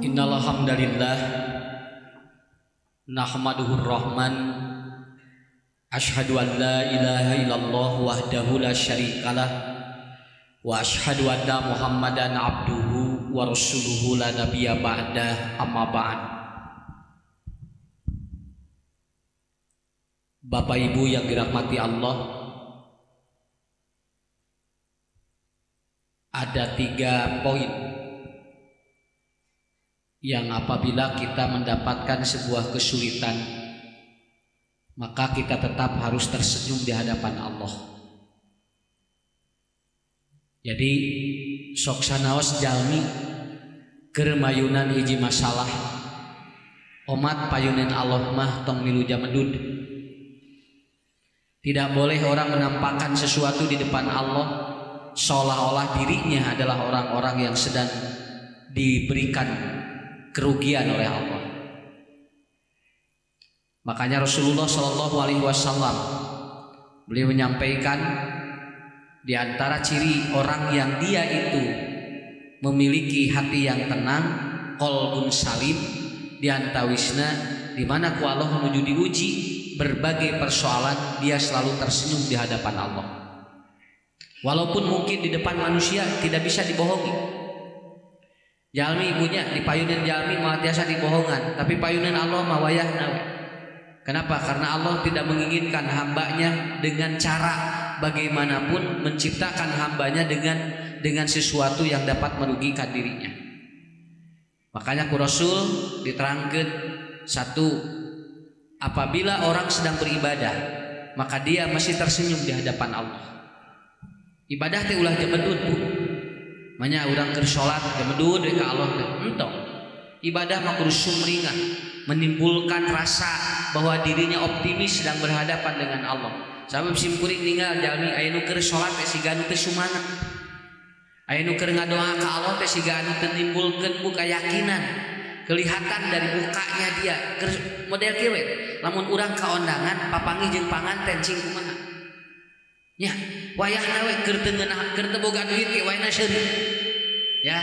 Innal hamdalillah nahmaduhur rahman asyhadu an la ilaha illallah wahdahu la syarikalah wa asyhadu anna muhammadan abduhu wa rasuluhu la nabiyya ba'dah amma ba'd. Bapak Ibu yang dirahmati Allah, ada 3 poin yang apabila kita mendapatkan sebuah kesulitan, maka kita tetap harus tersenyum di hadapan Allah. Jadi sok sanaos jalmi keur mayunan hiji masalah, omat payunan Allah mah tong milu jamedud. Tidak boleh orang menampakkan sesuatu di depan Allah seolah-olah dirinya adalah orang-orang yang sedang diberikan kerugian oleh Allah. Makanya Rasulullah Shallallahu Alaihi Wasallam beliau menyampaikan di antara ciri orang yang dia itu memiliki hati yang tenang, qalbun salim, di antawisna di mana ku Allah menuju diuji berbagai persoalan, dia selalu tersenyum di hadapan Allah. Walaupun mungkin di depan manusia tidak bisa dibohongi. Jalmi ibunya di payunan jalmi malah tiasa dibohongan, tapi payunan Allah mah wayah nawe. Kenapa? Karena Allah tidak menginginkan hambanya dengan cara bagaimanapun menciptakan hambanya dengan sesuatu yang dapat merugikan dirinya. Makanya ku Rasul diterangkan satu, apabila orang sedang beribadah maka dia masih tersenyum di hadapan Allah. Ibadah teh ulah jamedud Bu. Manya urang keur salat jamedud ka Allah teh. Entong. Ibadah mah kudu sumringah, menimbulkan rasa bahwa dirinya optimis sedang berhadapan dengan Allah. Sabab simkuring ninggal jalmi aya nu keur salat teh siga anu teu sumanget. Aya nu keur ngadoa ka Allah teh siga anu teu nimbulkeun bu keyakinan. Kelihatan dari mukanya dia model kieu we. Lamun urang kaondangan papanggih jeung panganten cing kumaha. Nya, wayahna we keur teu ngeunah, keur teu boga duit ge wayahna seuri. Ya.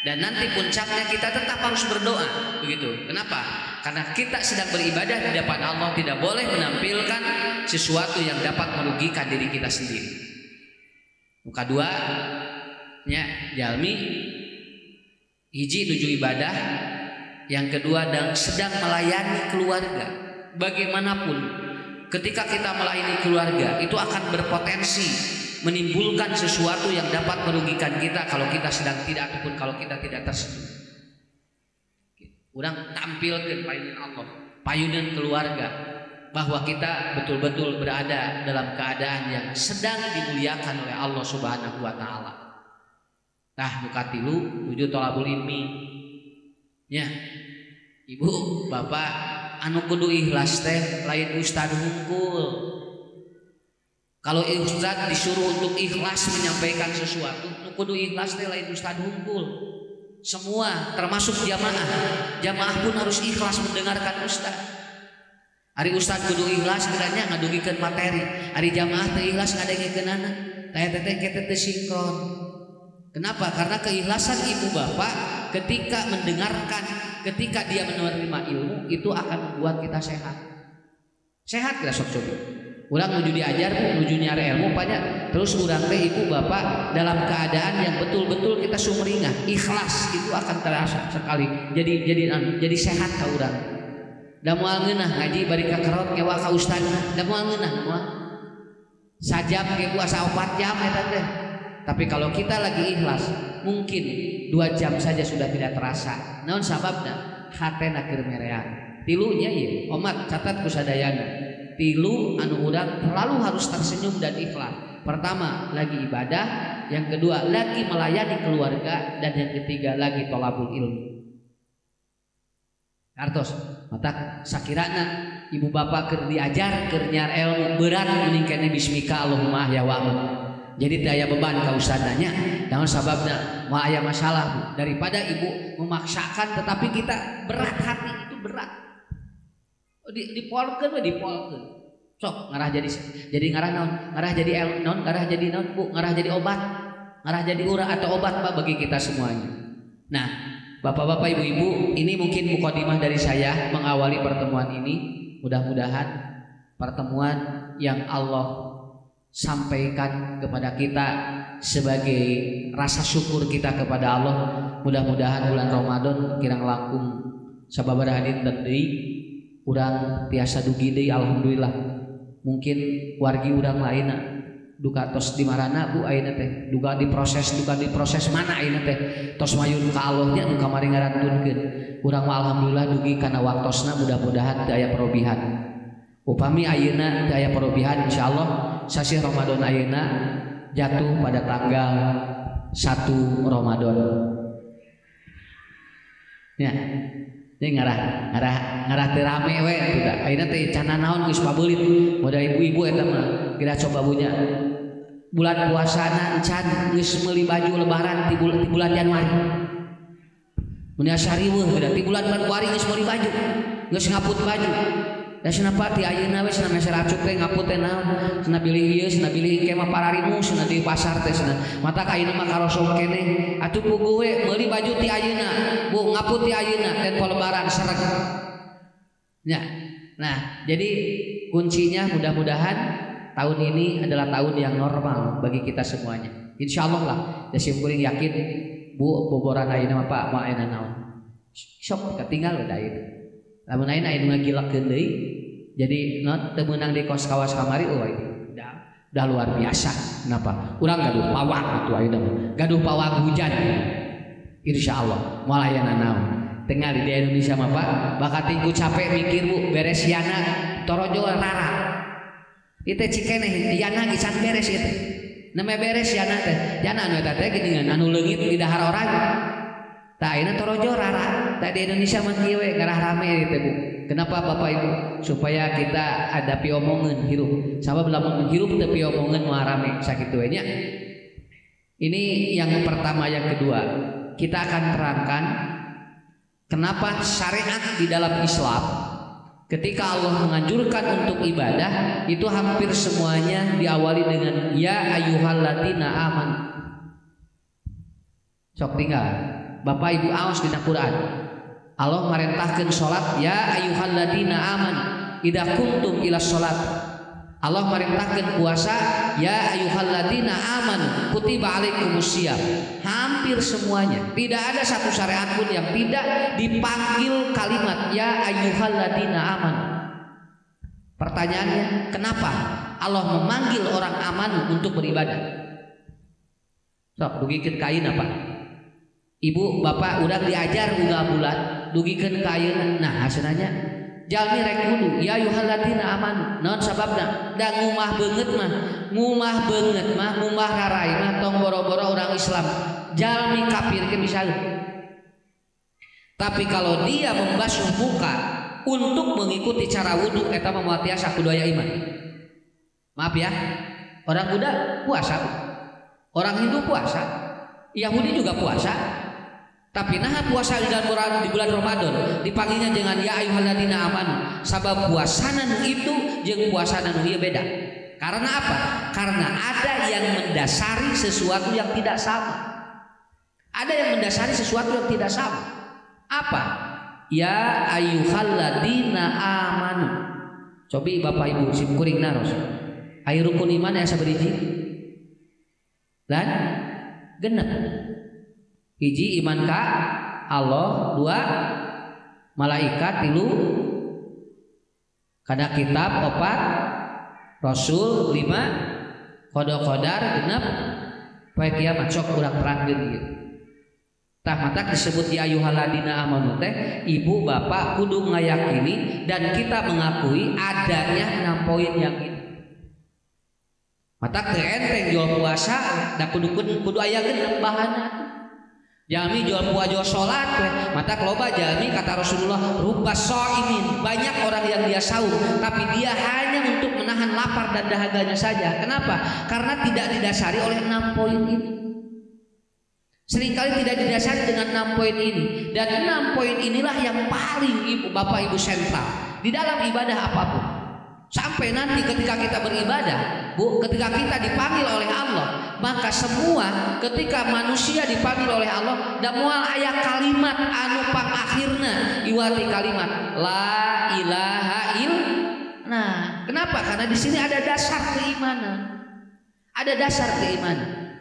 Dan nanti puncaknya kita tetap harus berdoa, begitu. Kenapa? Karena kita sedang beribadah di depan Allah, tidak boleh menampilkan sesuatu yang dapat merugikan diri kita sendiri. Muka 2 nya jalmi hiji nuju ibadah, yang kedua dan sedang melayani keluarga. Bagaimanapun ketika kita melayani keluarga itu akan berpotensi menimbulkan sesuatu yang dapat merugikan kita kalau kita sedang tidak ataupun kalau kita tidak tersenyum. Urang tampilkan payunan Allah, payunan keluarga, bahwa kita betul-betul berada dalam keadaan yang sedang dimuliakan oleh Allah Subhanahu wa taala. Tah muka 3 nuju thalabul ilmi. Nya ibu bapak anu kudu ikhlas teh lain ustad hungkul. Kalau ustad disuruh untuk ikhlas menyampaikan sesuatu, nu kudu ikhlas teh lain ustad hungkul. Semua termasuk jamaah pun harus ikhlas mendengarkan ustad. Ari ustad kudu ikhlas kiranya ngadugikeun materi, ari jamaah teh ikhlas ngadengikeunana, teh teh teh sinkron. Kenapa? Karena keikhlasan ibu bapak ketika mendengarkan, ketika dia menerima ilmu itu akan membuat kita sehat. Sehat kita sok coba. Urang nuju diajar, nuju nyari ilmu banyak. Terus urang teh ibu bapak dalam keadaan yang betul-betul kita sumringah, ikhlas itu akan terasa sekali. Jadi sehat ka urang. Da moal ngeunah ngaji bari ka kerot ngewa ka ustadna, da moal ngeunah moal. Sajam ge puasa 4 jam eta teh. Tapi kalau kita lagi ikhlas, mungkin 2 jam saja sudah tidak terasa. Naon sababna? Hatena keur merean. Tilunya ieu, omat catat ku sadayana. Tilu anu urang selalu harus tersenyum dan ikhlas. Pertama lagi ibadah, yang kedua lagi melayani keluarga, dan yang ketiga lagi thalabul ilmi. Artos mata sakirana ibu bapak keur diajar keur nyar ilmu berat mending kene bismika Allahumma ya wa. Jadi daya beban ka ustadzanya, naon sababna moal aya masalah Bu, daripada ibu memaksakan tetapi kita berat hati itu berat. Dipolkeun we dipolkeun. Sok ngarah jadi ngarah naon? Ngarah jadi naon? Ngarah jadi naon Bu? Ngarah jadi obat. ngarah jadi urang atau obat Pak bagi kita semuanya. Nah, Bapak-bapak, Ibu-ibu, ini mungkin mukadimah dari saya mengawali pertemuan ini. Mudah-mudahan pertemuan yang Allah sampaikan kepada kita sebagai rasa syukur kita kepada Allah, mudah-mudahan bulan Ramadan kirang langkung sababaraha dinten deui urang tiasa dugi deui. Alhamdulillah. Mungkin wargi urang lainna duka tos di marana Bu ayeuna teh duka diproses mana ayeuna teh tos mayun ka Allah nya nu kamari ngarantunkeun. Urang mah alhamdulillah dugi kana waktosna, mudah-mudahan teu aya parobihan. Upami ayeuna teu aya parobihan, insyaallah sasi Ramadan ayeuna jatuh pada tanggal 1 Ramadan. Ya. Ini ngarah teu rame we tidak. Ayeuna teh can naon geus pabeulit. Moda ibu-ibu eta mah kira coba bunya. Bulan puasana encan geus meuli baju lebaran ti bulan Januari. Mun asa riweuh berarti bulan Februari geus meuli baju. Geus ngaput baju. Da cenapa ti ayeuna we cenah meser acuk teh ngaput teh naon? Cenah bilih ieu, cenah bilih engke mah pararimu, cenah di pasar teh cenah. Mata ka ayeuna mah karosong keneh. Atuh puguh we meuli baju ti ayeuna, Bu ngaput ti ayeuna dan poe lebaran sereg. Ya. Nah, jadi kuncinya mudah-mudahan tahun ini adalah tahun yang normal bagi kita semuanya. Insyaallah lah. Da simkuring yakin Bu boboran ayeuna mah Pak mah ayeuna naon. Sok ketinggal udah itu. Lamun ayeuna aya nu ngagilekeun deui. Jadi not teu meunang di kos kawas kamari euy. Dah luar biasa. Kenapa? Urang gaduh pawang atuh ayeuna mah. Gaduh pawang hujan. Insyaallah moal ayeuna naon. Tengah di Indonesia mah Pak, bakat tingku capek mikir Bu, beres yana torojo rara. Ieu teh cikeneh yana geus can beres ieu teh. Neme beres yana teh. Yana anu eta teh geuningan anu leungit di dahar orang. Tah ayeuna torojo rara. Tah di Indonesia mah kieu we garah rame teh Bu. Kenapa Bapak Ibu? Supaya kita ada piomongan hirup. Sabab lamun hirup teu piomongan moal rame sakitu we nya. Ini yang pertama, yang kedua. Kita akan terangkan kenapa syariat di dalam Islam ketika Allah menganjurkan untuk ibadah itu hampir semuanya diawali dengan ya ayyuhalladzina amanu. Sok tinggal. Bapak Ibu aos dina Quran. Allah merintahkan salat ya ayyuhalladzina amanu idza kuntum ila salat. Allah merintahkan puasa ya ayyuhalladzina amanu kutiba alaikumusiyam. Hampir semuanya, tidak ada satu syariat pun yang tidak dipanggil kalimat ya ayyuhalladzina amanu. Pertanyaannya, kenapa Allah memanggil orang aman untuk beribadah? Sok dugikeun ka ayeuna Pak. Ibu bapak udah diajar uga bulan dugikeun ka ayeuna. Nah hasilnya jalmi rek kudu ya ayyuhalladzina amanu. Naon sababna? Da ngumah beungeut mah ngumah rarai mah tong boro-boro orang Islam. Jalmi kafir ke misalnya. Tapi kalau dia membasuh muka untuk mengikuti cara wudu eta mah moal tiasa kudu aya iman. Maaf ya. Orang Buddha puasa. Orang Hindu puasa. Yahudi juga puasa. Tapi nah puasa di bulan Ramadan dipanggilnya dengan ya ayyuhalladzina amanu. Sabab puasana nu itu jeung puasana nu ieu beda. Karena apa? Karena ada yang mendasari sesuatu yang tidak sama. Ada yang mendasari sesuatu yang tidak sama. Apa? Ya ayyuhalladzina amanu. Cobi Bapak Ibu simkuring naros. Aya rukun iman aya saberiji? Dan genep. Hiji iman ka Allah, dua malaikat, tilu kana kitab, opat rasul, lima qada-qadar, genep poe kiamat. Sok urang terangkeun ieu. Tah mata disebut ya ayyuhalladzina amanu teh ibu bapak kudu ngayakini dan kita mengakui adanya 6 poin yang ini. Mata teu enteng jual puasa da kudu aya genep bahanna. Jami jual puasa salat mata loba jami kata Rasulullah rubba shaimin, banyak orang yang dia sahur tapi dia hanya untuk menahan lapar dan dahaganya saja. Kenapa? Karena tidak didasari oleh 6 poin ini. Seringkali tidak didasari dengan 6 poin ini. Dan 6 poin inilah yang paling Bapak Ibu sentral di dalam ibadah apapun. Sampai nanti ketika kita beribadah, Bu, ketika kita dipanggil oleh Allah, maka semua ketika manusia dipanggil oleh Allah, da moal aya kalimat anu pangakhirna iwati kalimat la ilaha illallah. Nah, kenapa? Karena di sini ada dasar keimanan. Ada dasar keimanan.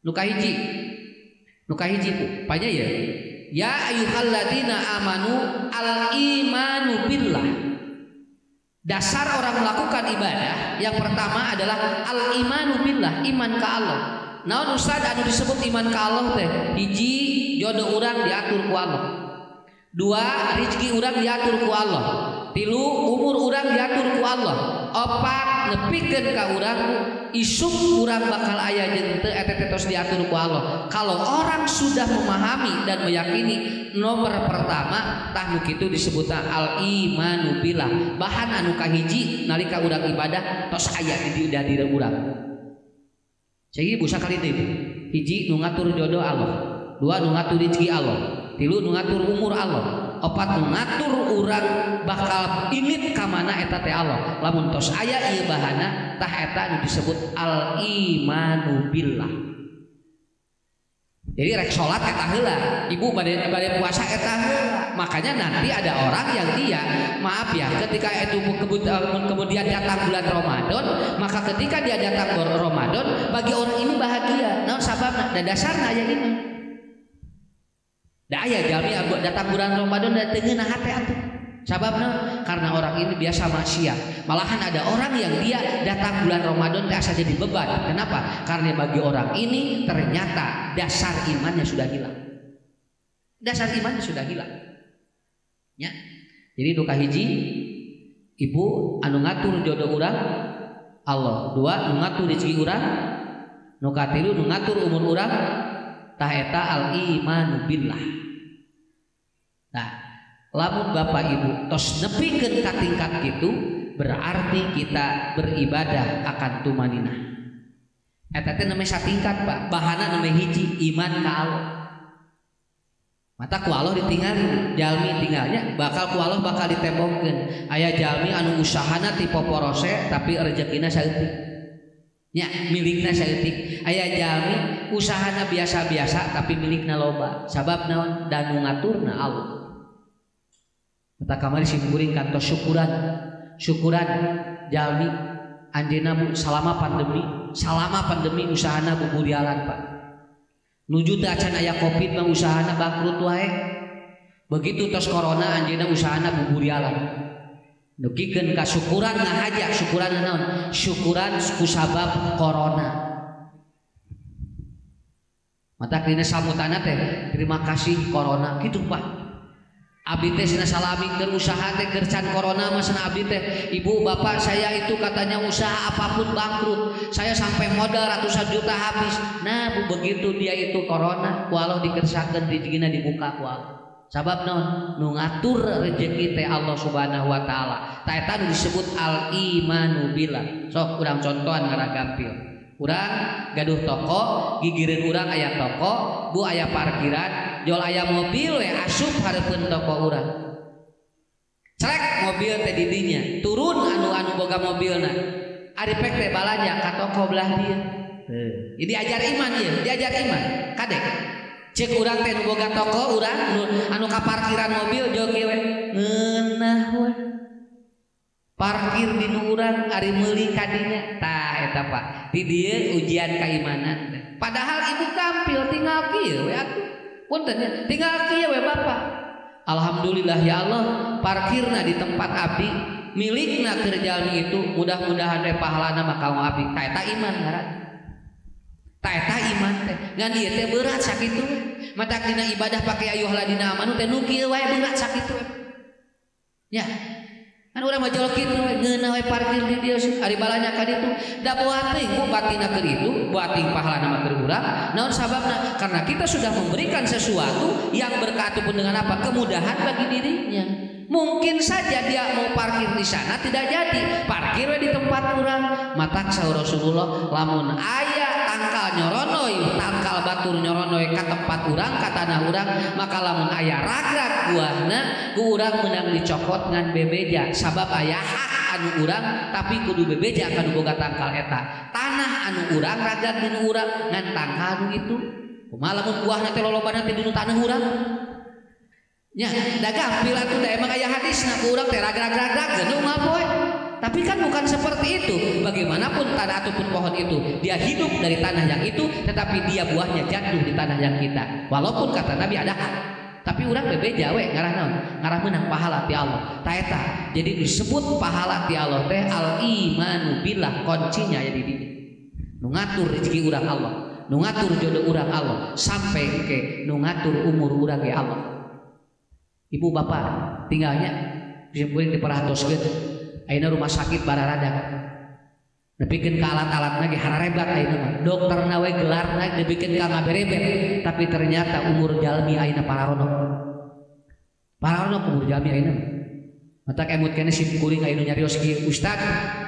Nu kahiji Bu, panya ya. Ya ayyuhalladzina amanu al-imanu billah. Dasar orang melakukan ibadah yang pertama adalah al-imanu billah, iman ke Allah. Naon Ustaz anu disebut iman ka Allah teh? Hiji, jodoh urang diatur ku Allah. Dua, rezeki urang diatur ku Allah. Tilu, umur urang diatur ku Allah. Opat, nepikeun ka urang isuk urang bakal aya jeung teu eta teh tos diatur ku Allah. Kalau orang sudah memahami dan meyakini nomor pertama tah nu kitu disebutna al-imanu billah. Bahan anu kahiji nalika urang ibadah tos aya di diri urang. Jadi busa kali deui. Hiji nu ngatur jodoh Allah, dua nu ngatur rezeki Allah, tilu nu ngatur umur Allah, opat nu ngatur urang bakal ilit ka mana eta teh Allah. Lamun tos aya ieu bahana tah eta nu disebut al-imanu billah. Jadi rek salat eta heula, ibu bade puasa eta heula. Makanya nanti ada orang yang dia maaf ya ketika itu kemudian datang bulan Ramadan, maka ketika dia datang Ramadan bagi orang ini bahagia. Naon sababna? Da dasarna aya iman. Da aya jalmi datang bulan Ramadan da teu ngeunah hate atuh. Sababna karena orang ini biasa maksiat. Malahan ada orang yang dia datang bulan Ramadan teh asa jadi beban. Kenapa? Karena bagi orang ini ternyata dasar imannya sudah hilang. Dasar imannya sudah hilang. Ya. Jadi nu kahiji ibu anu ngatur jodoh urang Allah. Dua nu ngatur rezeki urang. Nu katilu nu ngatur umur urang tah eta al-imanu billah. Nah, lamun Bapak Ibu tos nepikeun ka tingkat kitu berarti kita beribadah akan tumaninah. Eta teh namanya satingkat Pak. Bahana namanya hiji iman ka Allah. Mata ku Allah ditinggali, jalmi tinggalnya bakal ku Allah bakal ditembongkeun. Aya jalmi anu usahana ti poporose tapi rezekina saeutik. Nya milikna saeutik. Aya jalmi usahana biasa-biasa tapi milikna loba. Sabab naon? Dan ngaturna Allah. Mata kamari simkuring kantos syukuran jalmi anjeunna Bu selama pandemi usahana buburialan Pak. Nuju teh acan aya Covid mah usahana bangkrut wae. Begitu tos corona anjeunna usahana buburialan. Nukikeun ka syukuran ngahaja, syukuran naon? Syukuran kusabab corona. Mata dina sambutanna teh terima kasih corona kitu Pak. Abi teh sina salamikeun usaha teh keur can corona mah sana abi teh ibu bapak saya itu katanya usaha apapun bangkrut, saya sampai modal ratusan juta habis. Nah Bu begitu dia itu corona ku Allah dikersakeun rezekina dibuka ku Allah. Sabab naon? Nu ngatur rezeki teh Allah Subhanahu wa taala. Ta eta nu disebut al-imanu billah. Sok urang contohan ngaragampil. Urang gaduh toko, gigireun urang aya toko, Bu aya parkiran, jual aya mobil we asup hareupeun toko urang. Celek mobil teh di dinya, turun anu boga mobilna. Ari pek teh balanja ka toko belah dieu. Jadi diajar iman ieu, diajar iman. Kadek. Cek urang teh nu boga toko urang anu ka parkiran mobil joge we. Ngeunah we. Parkir di nu urang ari meuli ka dinya. Tah eta Pak. Di dieu ujian keimanan. Padahal ibu kampil tinggal kieu we atuh. Punten tinggal kieu we Bapak. Alhamdulillah ya Allah, parkirna di tempat abdi milikna keur jalmi itu mudah-mudahan we pahalana mah kaum abdi. Ta eta iman ngaran. Ta eta iman teh. Ngan ieu teh berat sakitu. Matak dina ibadah pake ayyuhalladzina amanu teh nu kieu wae berat sakitu. Ya. Kan urang mah jol kitu ngeunah we parkir di dieu ari balanya ka ditu da boa teuing ku batina keur itu boating pahalana mah keur urang. Naon sababna? Karena kita sudah memberikan sesuatu yang berkaitan dengan apa? Kemudahan bagi dirinya. Mungkin saja dia mau parkir di sana tidak jadi, parkir di tempat urang. Matak saur Rasulullah lamun aya tangkal nyoronoi, tangkal batur nyoronoi ka tempat urang, ka tanah urang, maka lamun aya ragrak buahna ku urang meunang dicokot ngan bebeja sabab aya hak anu urang tapi kudu bebeja kanu boga tangkal eta. Tanah anu urang ragad dinu urang ngan tangkal anu itu. Kumaha lamun buahna teh lolobana teh dinu tanah urang? Nya dagang bila tuh da emang aya hadisna ku urang teh ragrag-ragrag geus ngapoe. Tapi kan bukan seperti itu. Bagaimanapun tanah ataupun pohon itu, dia hidup dari tanah yang itu, tetapi dia buahnya jatuh di tanah yang kita. Walaupun kata Nabi ada hak, tapi urang bebeja we ngarah naon? Ngarah meunang pahala ti Allah. Ta eta. Jadi disebut pahala ti Allah teh al imanu billah, kuncinya ya di dieu. Nu ngatur rezeki urang Allah, nu ngatur jodoh urang Allah, sampai ke nu ngatur umur urang ge Allah. Ibu bapak tinggalnya bisa boleh diperhatoskeun. Ayeuna rumah sakit bararadak. Nepikeun ka alat-alat lagi hararebat ayeuna mah. Dokterna we gelarna nepikeun ka ngaberebet, tapi ternyata umur jalmi ayeuna pararonok. Pararonok umur jalmi ayeuna. Mata emut kene sim kuring ayeuna nyarios kieu ustad,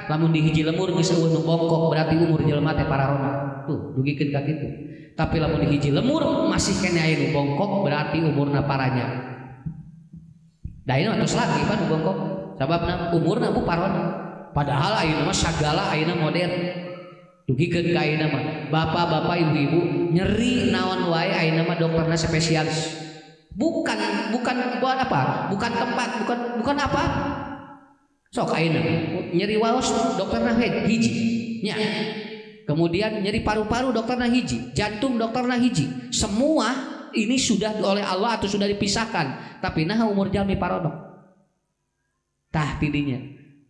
lamun di hiji lemur geus eueuh nu bongkok berarti umur jelema teh pararonok. Tuh, dugikeun ka kitu. Tapi lamun di hiji lemur masih kene aya nu bongkok berarti umurna paranya. Da ayeuna tos lagi pan nu bongkok. Sababna umurna bu paron, padahal ayeuna mah sagala ayeuna modern. Dugikeun ka ayeuna mah bapak-bapak ibu-ibu nyeri naon wae ayeuna mah dokterna spesialis. Bukan buat apa? Bukan tempat, bukan apa? Sok ayeuna nyeri waos dokterna hiji. Nya. Kemudian nyeri paru-paru dokterna hiji, jantung dokterna hiji. Semua ini sudah oleh Allah atau sudah dipisahkan. Tapi nah umur jalmi paronok. Tah tidinya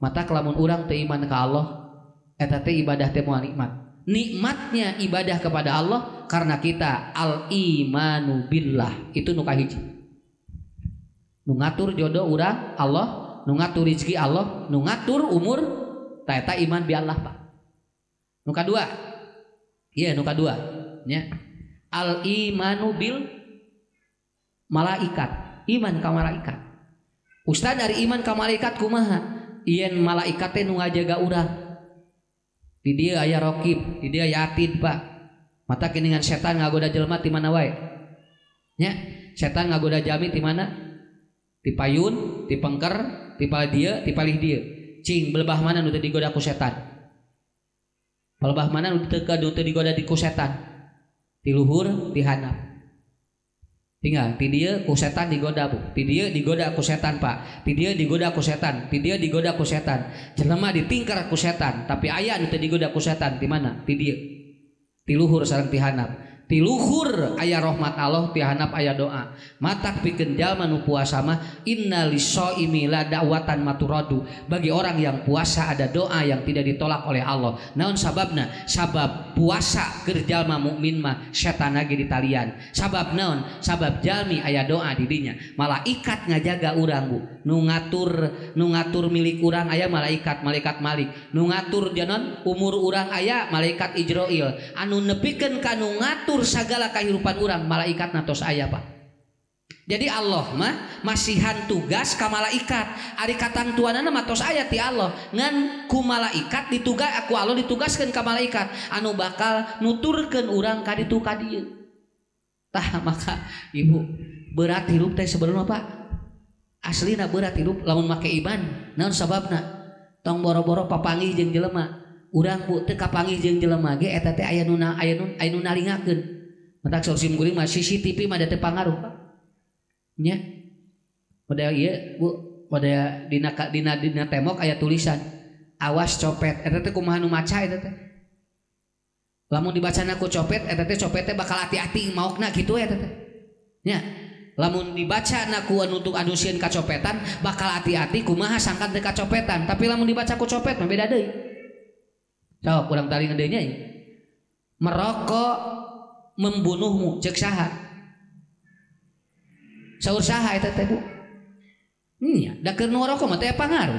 mata kelamun urang teu iman ka Allah eta teh ibadah teh moal nikmat. Nikmatnya ibadah kepada Allah karena kita al imanu billah itu nu kahiji. Nu ngatur jodoh urang Allah, nu ngatur rezeki Allah, nu ngatur umur tah eta iman bi Allah Pak. Nu kadua. Iya nu kadua nya al imanu bil malaikat, iman ka malaikat. Ustaz dari iman ka malaikat kumaha? Ieun malaikat teh nu ngajaga urang. Di dieu aya raqib, di dieu aya atid, Pak. Mata keningan setan ngagoda jelema ti mana wae. Nya, setan ngagoda jalmi ti mana? Ti payun, ti pengker, ti palih dieu. Cing belebah mana nu teu digoda ku setan? Belebah mana nu teu digoda ku setan? Ti luhur, ti handap. Tinggal ti dieu ku setan digoda bu, ti dieu digoda ku setan Pak, ti dieu digoda ku setan, ti dieu digoda ku setan. Jelema ditingker ku setan, tapi aya nu teu digoda ku setan di mana? Ti dieu. Ti luhur sareng ti handap. Ti luhur aya rahmat Allah, ti handap aya doa. Matak pikeun jalma nu puasa mah inna lisoimi la da'watan maturadu. Bagi orang yang puasa ada doa yang tidak ditolak oleh Allah. Naon sababna? Sabab puasa keur jalma mukmin mah setan lagi di talian. Sabab naon? Sabab jalmi aya doa di dinya. Malaikat ngajaga urang bu. Nu ngatur milik urang aya malaikat Malik. Nu ngatur janon umur urang aya malaikat Ijroil. Anu nepikeun ka nu ngatur sagala kehidupan urang malaikat natos aya Pak. Jadi Allah mah masihan tugas ka malaikat. Ari katantuanana mah tos aya ti Allah. Ngan ku malaikat aku Allah ditugaskeun ka malaikat anu bakal nuturkeun urang ka ditu ka dieu. Tah maka ibu berat hirup teh sebelumna Pak. Aslina berat hirup lamun make iman. Naon sababna? Tong boro-boro papanggih jeung jelema. Urang bu teu kapanggih jeung jelema ge eta teh aya nu nalingakeun. Matak sorsim kuring mah CCTV mah teu pangaruh Pak. Nya. Model ieu bu, model dina tembok aya tulisan awas copet. Eta teh kumaha nu maca eta teh? Lamun dibacana ku copet eta teh copet teh bakal hati-hati maokna kitu eta teh. Nya. Lamun dibaca ku untuk anusin kacopetan bakal hati-hati kumaha sangkan teh kacopetan. Tapi lamun dibaca ku copet mah beda deui. Sok urang tali ngedenya merokok membunuhmu cek saha saur saha eta teh bu nya da keur ngarokok mah teh pangaruh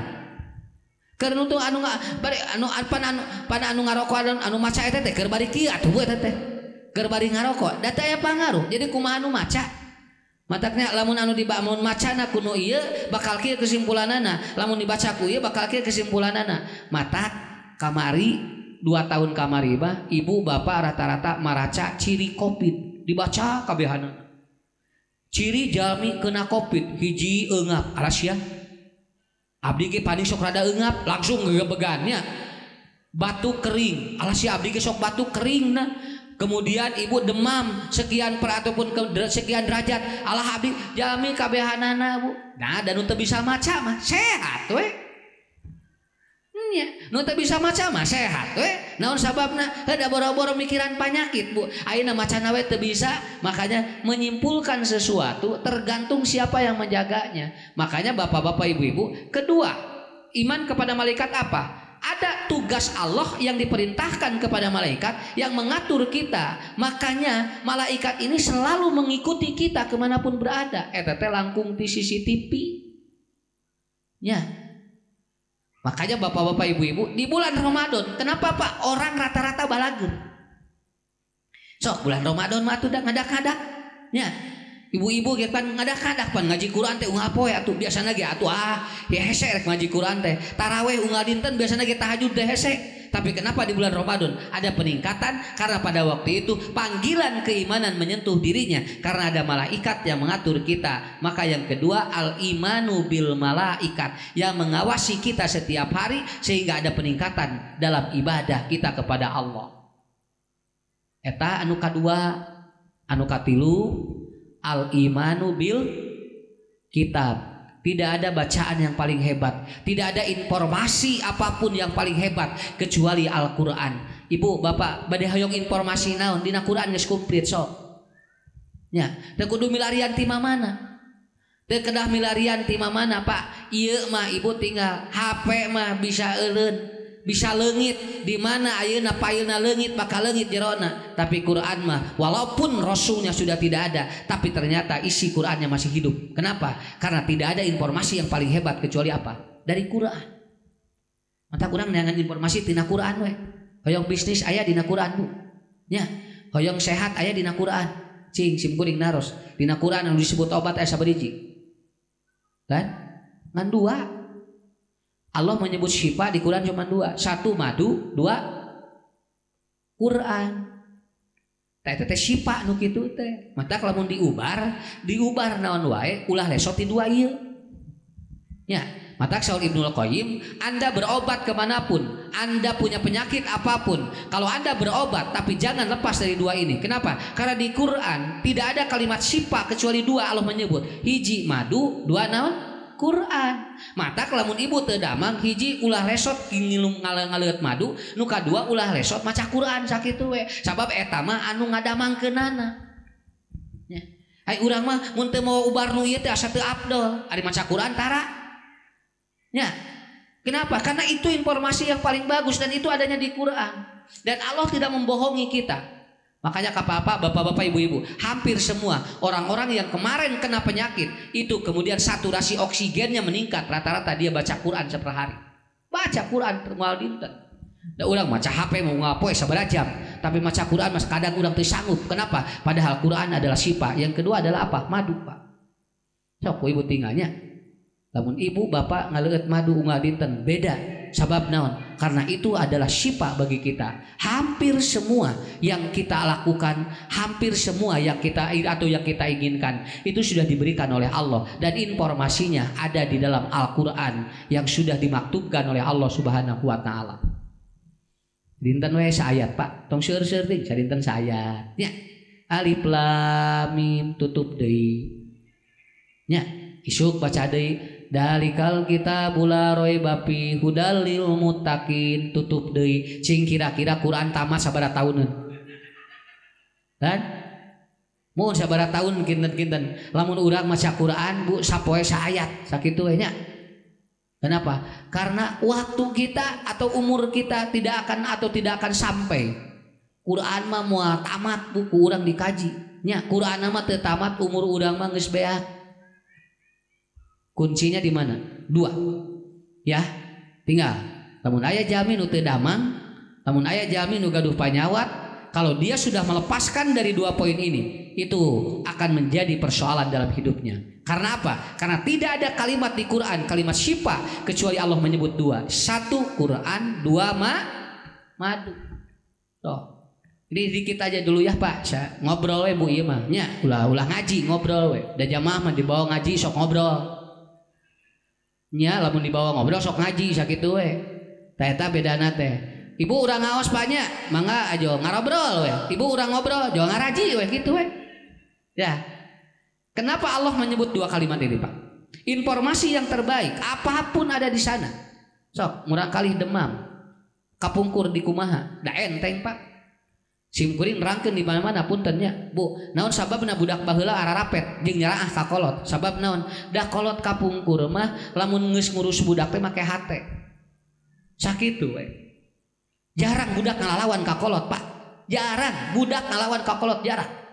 keur nu anu bari anu anu ngarokok anu maca eta teh keur bari kieu atuh eta teh keur bari ngarokok da teh aya pangaruh. Jadi kumaha anu maca mataknya lamun anu dibangun macana kuno ieu bakal kieu kesimpulanana, lamun dibaca ku ieu bakal kieu kesimpulanana. Matak kamari 2 tahun kamari mah ibu bapak rata-rata maraca ciri COVID dibaca kabehana. Ciri jalmi kena COVID hiji eungap alasya Abdi ge paling sok rada eungap langsung ngegebegannya batuk kering. Alah si abdi ge sok batuk kering nah. Kemudian ibu demam sekian ataupun sekian derajat. Alah abdi jami kabehanana Bu. Nah dan teu bisa maca mah sehat we. Nya, nu teu bisa maca mah sehat we. Naon sababna? Heuda boro-boro mikiran penyakit Bu. Ayeuna macana we teu bisa, makanya menyimpulkan sesuatu tergantung siapa yang menjaganya. Makanya bapak-bapak ibu-ibu, kedua, iman kepada malaikat apa? Ada tugas Allah yang diperintahkan kepada malaikat yang mengatur kita. Makanya malaikat ini selalu mengikuti kita kemanapun berada. Eta teh langkung di CCTV. Ya. Makanya bapak-bapak ibu-ibu di bulan Ramadan, kenapa Pak orang rata-rata balageun? Sok bulan Ramadan mah tuh udah ngadak-ngadak. Ya. Ibu-ibu gitu kan ngadak-ngadak pan ngaji Quran teh unggal poe atuh biasana ge atuh ya hese rek ngaji Quran teh. Tarawih unggal dinten biasana ge tahajud teh hese. Tapi kenapa di bulan Ramadan ada peningkatan? Karena pada waktu itu panggilan keimanan menyentuh dirinya karena ada malaikat yang mengatur kita. Maka yang kedua al-imanu bil malaikat yang mengawasi kita setiap hari sehingga ada peningkatan dalam ibadah kita kepada Allah. Eta anu kadua, anu katilu al-imanu bil kitab. Tidak ada bacaan yang paling hebat, tidak ada informasi apapun yang paling hebat kecuali Al-Quran. Ibu, bapak, badai hoyong informasi naon dina Quran geus komplit sok. Nya, teu kudu milarian ti mana? Teu kedah milarian ti mana, Pak? Ieu mah ibu tinggal HP mah bisa euleun. Bisa leungit di mana ayeuna paeulna leungit bakal leungit jerona. Tapi Quran mah walaupun rasulnya sudah tidak ada, tapi ternyata isi Qurannya masih hidup. Kenapa? Karena tidak ada informasi yang paling hebat kecuali apa? Dari Quran. Mata kurang neangan informasi tina Quran we. Hoyong bisnis aya dina Quran Bu. Nya, hoyong sehat aya dina Quran. Cing sim kuring naros. Dina Quran anu disebut obat aya sabeureji. Kan? Ngan dua. Allah menyebut syifa di Quran cuma dua. Satu madu, dua Quran. Teh syifa nu kitu teh. Mata lamun diubar naon wae ulah lesot di dua ieu. Ya, mata Saul Ibnul Qayyim, Anda berobat kemanapun, Anda punya penyakit apapun, kalau Anda berobat tapi jangan lepas dari dua ini. Kenapa? Karena di Quran tidak ada kalimat syifa kecuali dua. Allah menyebut hiji madu, dua naon? Quran. Mata kelamun ibu teu damang hiji ulah lesot ngilung ngaleut madu, nu kadua ulah lesot maca Quran sakitu we. Sabab eta mah anu ngadamangkeunana. Nya. Ai urang mah mun teu mau ubar nu ieu teh asa teu afdol, ari maca Quran tara. Nya. Kenapa? Karena itu informasi yang paling bagus dan itu adanya di Quran. Dan Allah tidak membohongi kita. Makanya bapak-bapak, bapak-bapak, ibu-ibu, hampir semua orang-orang yang kemarin kena penyakit itu kemudian saturasi oksigennya meningkat. Rata-rata dia baca Quran per hari. Baca Quran moal dinten. Da urang maca HP mau ngapoe sabaraha jam, tapi maca Quran mas kadang urang teu sanggup. Kenapa? Padahal Quran adalah syifa. Yang kedua adalah apa? Madu, Pak. Sok ibu tinggalnya. Lamun ibu bapak ngaleueut madu unggal dinten beda. Sabab naon? Karena itu adalah syifa bagi kita. Hampir semua yang kita lakukan, hampir semua yang kita inginkan itu sudah diberikan oleh Allah dan informasinya ada di dalam Al-Qur'an yang sudah dimaktubkan oleh Allah Subhanahu wa taala. Dinten we saayat, Pak. Tong seueur-seueur deui sadinten saayat. Nya. Alif lam mim tutup deui. Nya, isuk baca deui. Dalikal kitabul la raiba fi hudal lil muttaqin tutup deui. Cing kira-kira Quran tamat sabaraha tahuneun? Kan? Mun sabaraha tahun kinten-kinten. Lamun urang maca Quran Bu sapoe saayat sakitu we nya. Kenapa? Karena waktu kita atau umur kita tidak akan sampai. Quran mah moal tamat buku urang dikaji. Nya Quran mah teu tamat umur urang mah geus beak. Kuncinya di mana? Dua. Ya, tinggal. Lamun aya jami nu teu damang, lamun aya jami nu gaduh panyawat, kalau dia sudah melepaskan dari dua poin ini, itu akan menjadi persoalan dalam hidupnya. Karena apa? Karena tidak ada kalimat di Quran, kalimat syifa kecuali Allah menyebut dua. Satu Quran, dua madu. Toh. Ini dikit aja dulu ya Pak. Ngobrol we Bu ieu mah. Nya, ulah ngaji ngobrol we. Da jamaah mah dibawa ngaji sok ngobrol. nya lamun dibawa ngobrol sok ngaji sakitu we tah eta bedana teh ibu urang ngaos banyak mangga aja ngarobrol we ibu urang ngobrol jangan ngaraji we gitu we ya. Kenapa Allah menyebut dua kalimat ini Pak? Informasi yang terbaik apapun ada di sana. Sok murang kali demam kapungkur di kumaha da enteng Pak. Simkuring nerangkeun di mana-mana punten nya. Bu, naon sababna budak baheula ararapet jeung nyaraah ka kolot? Sabab naon? Da kolot kapungkur mah lamun geus ngurus budak teh make hate. Sakitu we. Jarang budak ngalawan ka kolot, Pak. Jarang budak ngalawan ka kolot, jarang.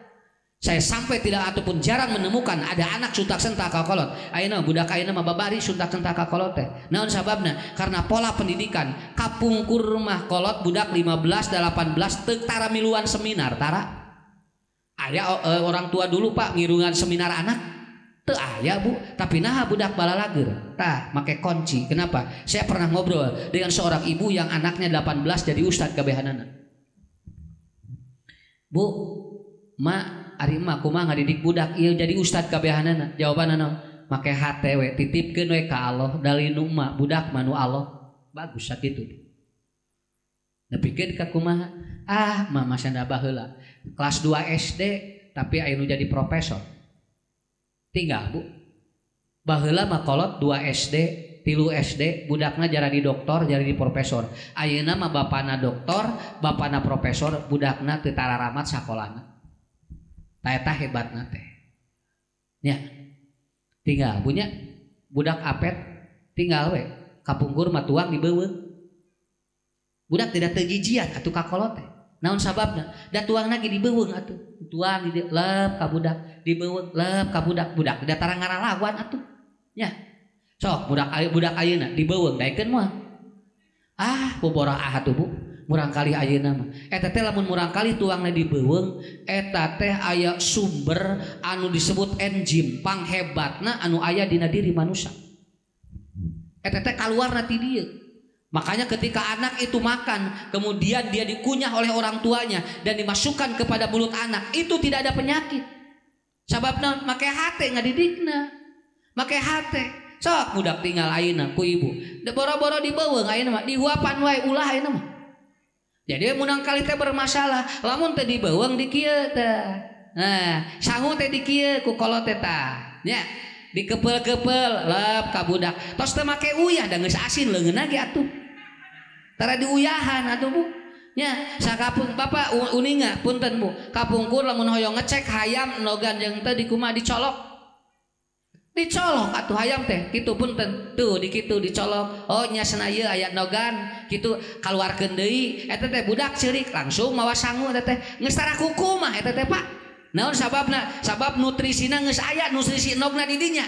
Saya sampai tidak ataupun jarang menemukan ada anak suntak sentak ka kolot. Ayeuna budak ayeuna mah babari suntak sentak ka kolot teh. Naon sababna? Karena pola pendidikan kapungkur mah kolot budak 15 18 teu tara miluan seminar tara. Aya orang tua dulu Pak ngirungan seminar anak. Teu aya Bu, tapi naha budak balalager. Tah make kunci. Kenapa? Saya pernah ngobrol dengan seorang ibu yang anaknya 18 jadi ustad kabehanana. Bu, mak ari mah kumaha ngadidik budak ieu jadi ustad kabehanana. Jawabanna naon? Make hate we titipkeun we ka Allah dalinu mah budak manu Allah. Bagus sakitu. Nepikeun ka kumaha? Ah, mah masanda baheula. Kelas 2 SD tapi aya nu jadi profesor. Tinggal Bu. Baheula mah kolot 2 SD, 3 SD budakna jadi doktor, jadi profesor. Ayeuna mah bapana doktor, bapana profesor, budakna teu tararamat sakolana. Tah eta hebatna teh. Nya. Tinggal punya budak apet tinggal we kapungkur mah tuang dibeuweung. Budak tidak teu jijian atuh ka kolot teh. Naon sababna? Da tuangna ge dibeuweung atuh. Tuang di leup ka budak, dibeuweung leup ka budak. Budak da tara ngaralawan atuh. Nya. Sok budak ayeuna dibeuweung daekeun moal. Ah, boborah atuh Bu. Murang kali ayeuna mah eta teh lamun murang kali tuangna dibeuweung eta teh aya sumber anu disebut enzim panghebatna anu aya dina diri manusia eta teh kaluarna ti dieu. Makanya ketika anak itu makan kemudian dia dikunyah oleh orang tuanya dan dimasukkan kepada mulut anak itu tidak ada penyakit sababna make hate ngadidikna make hate. Sok budak tinggal ayeuna ku ibu boro-boro dibeuweung ayeuna mah dihuapan wae ulah ayeuna mah. Jadi munang kali teh bermasalah, lamun teh dibeuweung di kieu teh. Nah, sangu teh di kieu ku kolot teh tah. Nya, dikepeul-kepeul leup ka budak. Tos teh make uyah da geus asin leungeunna ge atuh. Tara diuyahan atuh Bu. Nya, sakapung Bapak uninga punten Bu. Kapungkur lamun hoyong ngecek hayam nogan jeung teh di kumaha dicolok. Dicolok atuh hayam teh kitu punten tuh di kitu dicolok oh nya cenah ieu aya nogan kitu kaluarkeun deui eta teh budak ceurik langsung mawa sangu eta teh geus tara kuku mah eta teh Pak naon sababna sabab nutrisina geus aya nutrisi enogna di dinya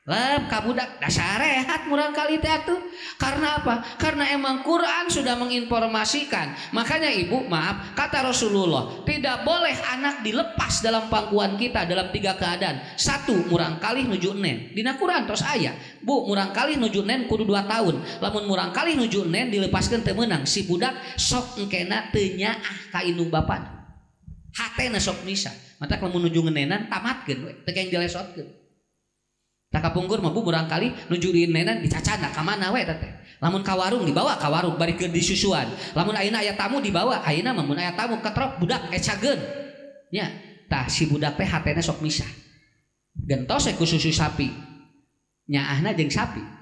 leup ka budak dasar rehat murang kali teh atuh karena apa karena emang Quran sudah menginformasikan makanya ibu maaf kata Rasulullah tidak boleh anak dilepas dalam pangkuan kita dalam 3 keadaan. 1 murang kali nuju nen dina Quran tos aya Bu murang kali nuju nen kudu 2 tahun lamun murang kali nuju nen dilepaskeun teu meunang si budak sok engkena teu nyaah ka indung bapana hatena sok misa mata lamun nuju ngenenan tamatkeun we teu keng dilesotkeun. Tak kapungkur mah Bu murang kali nuju di nenan dicacana ka mana we teh. Lamun ka warung dibawa ka warung bari keur disusuan. Lamun ayeuna aya tamu dibawa, ayeuna mah mun aya tamu ketrok budak ecageun. Nya, tah si budak teh hatena sok misah. Gentos ku susu sapi. Nyaahna jeung sapi.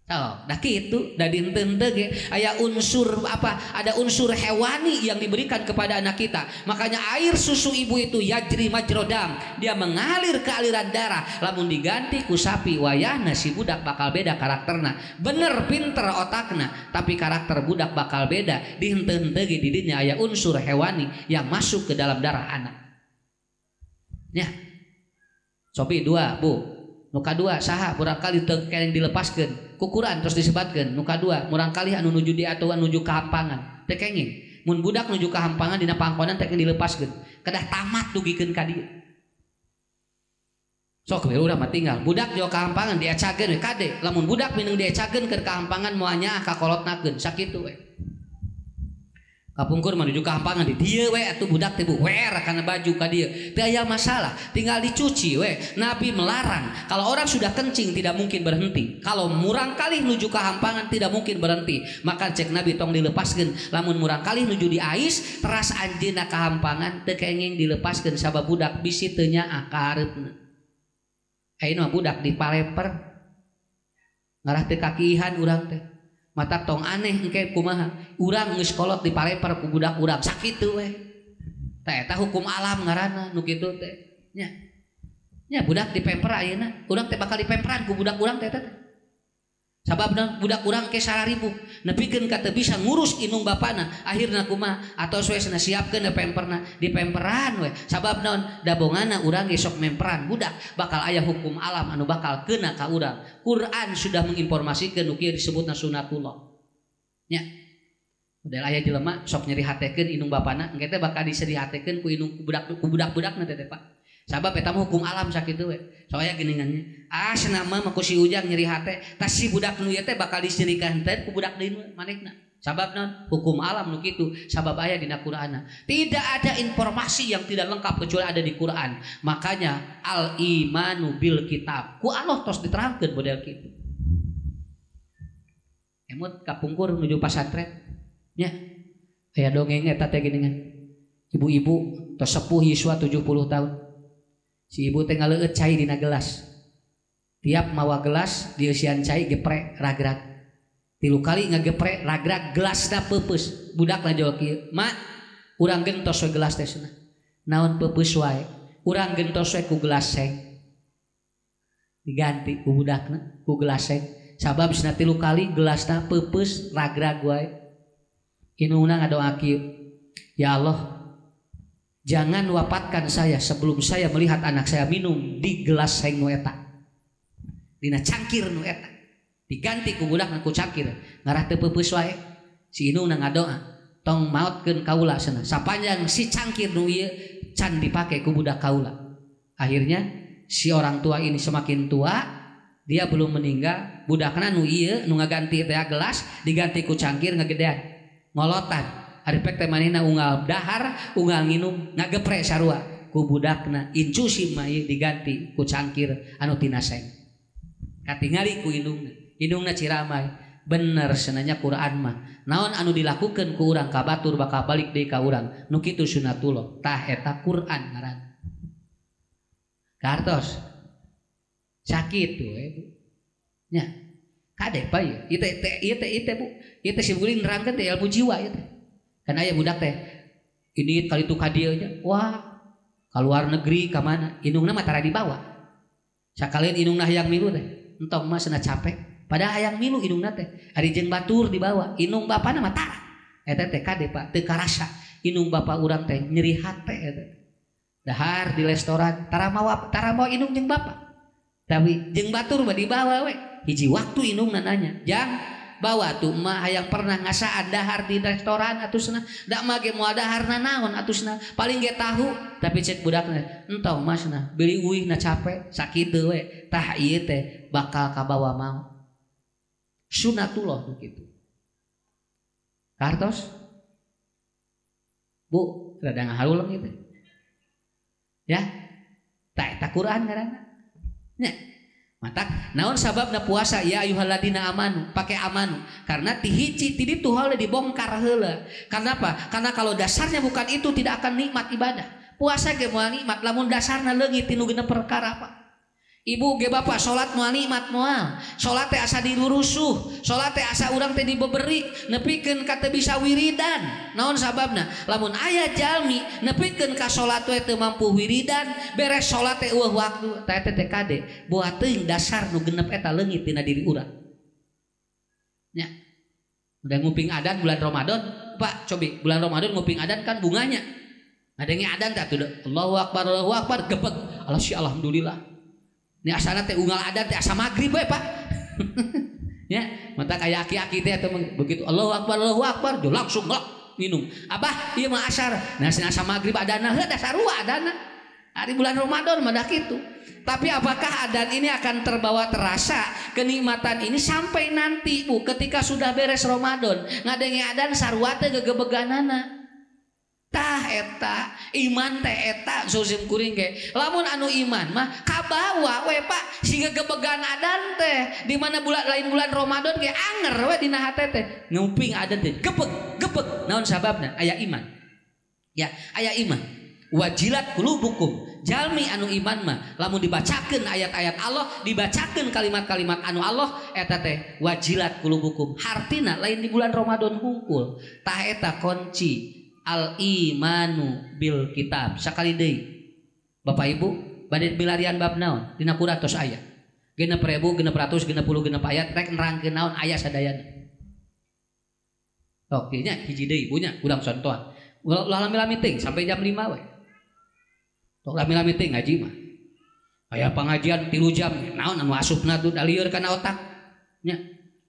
Oh, dah kitu, dah dinten teh ge aya unsur apa? Ada unsur hewani yang diberikan kepada anak kita. Makanya air susu ibu itu yajri majrodam, dia mengalir ke aliran darah. Lamun diganti ku sapi wayahna si budak bakal beda karakterna. Bener pinter otakna, tapi karakter budak bakal beda. Di henteu-henteu ge di dinya aya unsur hewani yang masuk ke dalam darah anak. Nya. Sopi 2, Bu. Nuka 2 saha murang kali teu keneng dilepaskeun ku Quran terus disebatkeun nuka 2 murang kali anu nuju di atuan nuju ka hampangan teu kenging mun budak nuju ka hampangan dina pangkonan teu kenging dilepaskeun kedah tamat dugikeun ka dieu sok we urang mah tinggal budak jo ka hampangan diacageun we kade lamun budak mineng diacageun keur ka hampangan moal nyaah ka kolotnakeun sakitu we kapungkur menuju ke hampangan di dieu we atuh budak teh bu wer kana baju ka dieu teu aya masalah tinggal dicuci we. Nabi melarang kalau orang sudah kencing tidak mungkin berhenti, kalau murang kali nuju ke hampangan tidak mungkin berhenti, maka cek Nabi tong dilepaskeun. Lamun murang kali nuju di ais teras anjeunna ka hampangan teu kenging dilepaskeun sabab budak bisi teu nyaah ka hareupna. Ayeuna budak di paleper ngarah teu kakihan urang teh mata tong aneh engke kumaha urang geus kolot di paleper ku budak urang sakitu we tah eta hukum alam ngaranna nu kitu teh nya budak dipemper ayeuna urang teh bakal dipemperan ku budak urang teh sababna budak urang ke 1000 nepikeun ka teu bisa ngurus indung bapana akhirna kumaha atos we cenah siapkeun pemperna dipemperan we sabab naon dabonganna urang ge sok memperan budak bakal aya hukum alam anu bakal keuna ka urang. Quran sudah menginformasikeun nu kieu disebutna sunatullah nya model aya jelema sok nyeri hatekeun indung bapana engke teh bakal disedihatekeun ku indung budak-budakna teh Pak sabab eta mah hukum alam sakitu we soalnya geuningannya cenah mah ku si ujang nyeri hate tas si budak nu ieu teh bakal diserikeun teh ku budak deui manehna sabab naon hukum alam nu kitu sabab aya dina Qur'an. Tidak ada informasi yang tidak lengkap kecuali ada di Quran. Makanya al imanu bil kitab ku Allah tos diterangkeun model kitu. Emut kapungkur nuju pasantren nya aya dongeng eta teh geuningan ibu-ibu tos sepuh yuswa 70 tahun. Si ibu teh ngaleueut cai dina gelas. Tiap mawa gelas dieusian cai geprek ragrag. 3 kali ngageprek ragrag gelasna peupeus. Budakna jawab kieu, "Mak, urang gentos we gelas teh cenah." "Naon peupeus wae?" "Urang gentos we ku gelas seng." Diganti ku budakna ku gelas seng. Sabab cenah 3 kali gelasna peupeus ragrag wae. Inungna ngadoa kieu, "Ya Allah, jangan wafatkan saya sebelum saya melihat anak saya minum di gelas seng nu eta dina cangkir nu eta." Diganti ku budak ku cangkir ngarah teu peupeus wae. Si indungna ngadoa, "Tong maotkeun kaula cenah sapanjang si cangkir nu ieu can dipake ku budak kaula." Akhirnya si orang tua ini semakin tua, dia belum meninggal, budakna nu ieu nu ngaganti teh gelas diganti ku cangkir ngagedean ngolotan. Ari pek teh manehna unggal dahar, unggal nginum, ngageprek sarua ku budakna incu si mah diganti ku cangkir anu tina seng. Katingali ku indungna ciramai. Bener senanya Quran mah. Naon anu dilakukeun ku urang ka batur bakal balik deui ka urang. Nu kitu sunatullah. Tah eta Quran ngaran. Kartos. Sakitu Bu. Nya. Kade pa ieu? Ieu teh Bu. Ieu teh si guling nerangkeun teh ilmu jiwa ieu teh. Kan aya budak teh ini kali tu ka dieu nya. Wah, ka luar negeri ka mana? Indungna mah tara dibawa. Sakalian indungna hayang milu teh. Entong mah cenah capek. Padahal hayang milu indungna teh. Ari jeung batur dibawa. Indung bapana mah tara. Eta teh kade Pak, teu karasa. Indung bapa urang teh nyeri hate eta. Dahar di restoran tara mawa indung jeung bapa. Tapi jeung batur mah dibawa we. Hiji waktu indungna nanya, "Jang, bawa tuh mah hayang pernah ngasaan dahar di restoran atusna da mah ge moal daharna naon atusna paling ge tahu." Tapi cek budakna, "Entong mas nah beli uihna capek sakitu we." Tah ieu teh bakal kabawa mau sunatullah begitu. Kartos Bu rada ngaharuleung ieu teh ya tah eta Quran ngaranna nya. Mata naon sababna puasa ya ayyuhalladzina amanu pake amanu karena tihiji ti ditu hal dibongkar heula. Karena apa? Karena kalau dasarnya bukan itu tidak akan nikmat ibadah. Puasa ge moal nikmat lamun dasarna leungit tinu genep perkara Pak. Ibu ge bapak salat moal nikmat moal. Salat teh asa dilurusuh, salat teh asa urang teh dibeberik, nepikeun ka teu bisa wiridan. Naon sababna? Lamun aya jalmi nepikeun ka salat we teu mampu wiridan, beres salat teh eueuh waktu, tah teh kade boa teuing dasar nu genep eta leungit tina diri urang. Nya. Udah nguping adan bulan Ramadan, Pak, cobi bulan Ramadan nguping adan kan bunganya. Ngadenge adan teh tuh Allahu Akbar gebeg. Alhamdulillah. Ini asana teh unggal adan teh asa magrib we Pak. Ya, mata kayak aki-aki teh atau begitu Allahu Akbar jo langsung minum. Abah ieu mah asar. Nah asa magrib adana heuh dasar rua adana. Hari bulan Ramadan mah dah kitu. Tapi apakah adan ini akan terbawa terasa kenikmatan ini sampai nanti Bu ketika sudah beres Ramadan ngadengi adan sarua teh gegebeganana. Tah eta iman teh eta sozim kuring ge. Lamun anu iman mah kabawa we Pak si gegebegan adan teh di mana lain bulan Ramadan ge anger we dina hate teh. Nguping adan teh gepeg naon sababna aya iman. Ya, aya iman. Wajilat qulubukum. Jalmi anu iman mah lamun dibacakeun ayat-ayat Allah, dibacakeun kalimat-kalimat anu Allah eta teh wajilat qulubukum. Hartina lain di bulan Ramadan hungkul. Tah eta kunci al imanu bil kitab. Sakali deui. Bapak Ibu, bade bilarian bab naon? Dina Qur'an tos aya. 6.660 ayat rek nerangkeun naon aya sadayana. Tok dinya hiji deui punya urang contohan. Ulah lami-lami ting sampai jam 5 we. Tok lami-lami ting ngaji mah. Aya pengajian 3 jam. Naon anu asupna tuh dalieur kana otak. Nya.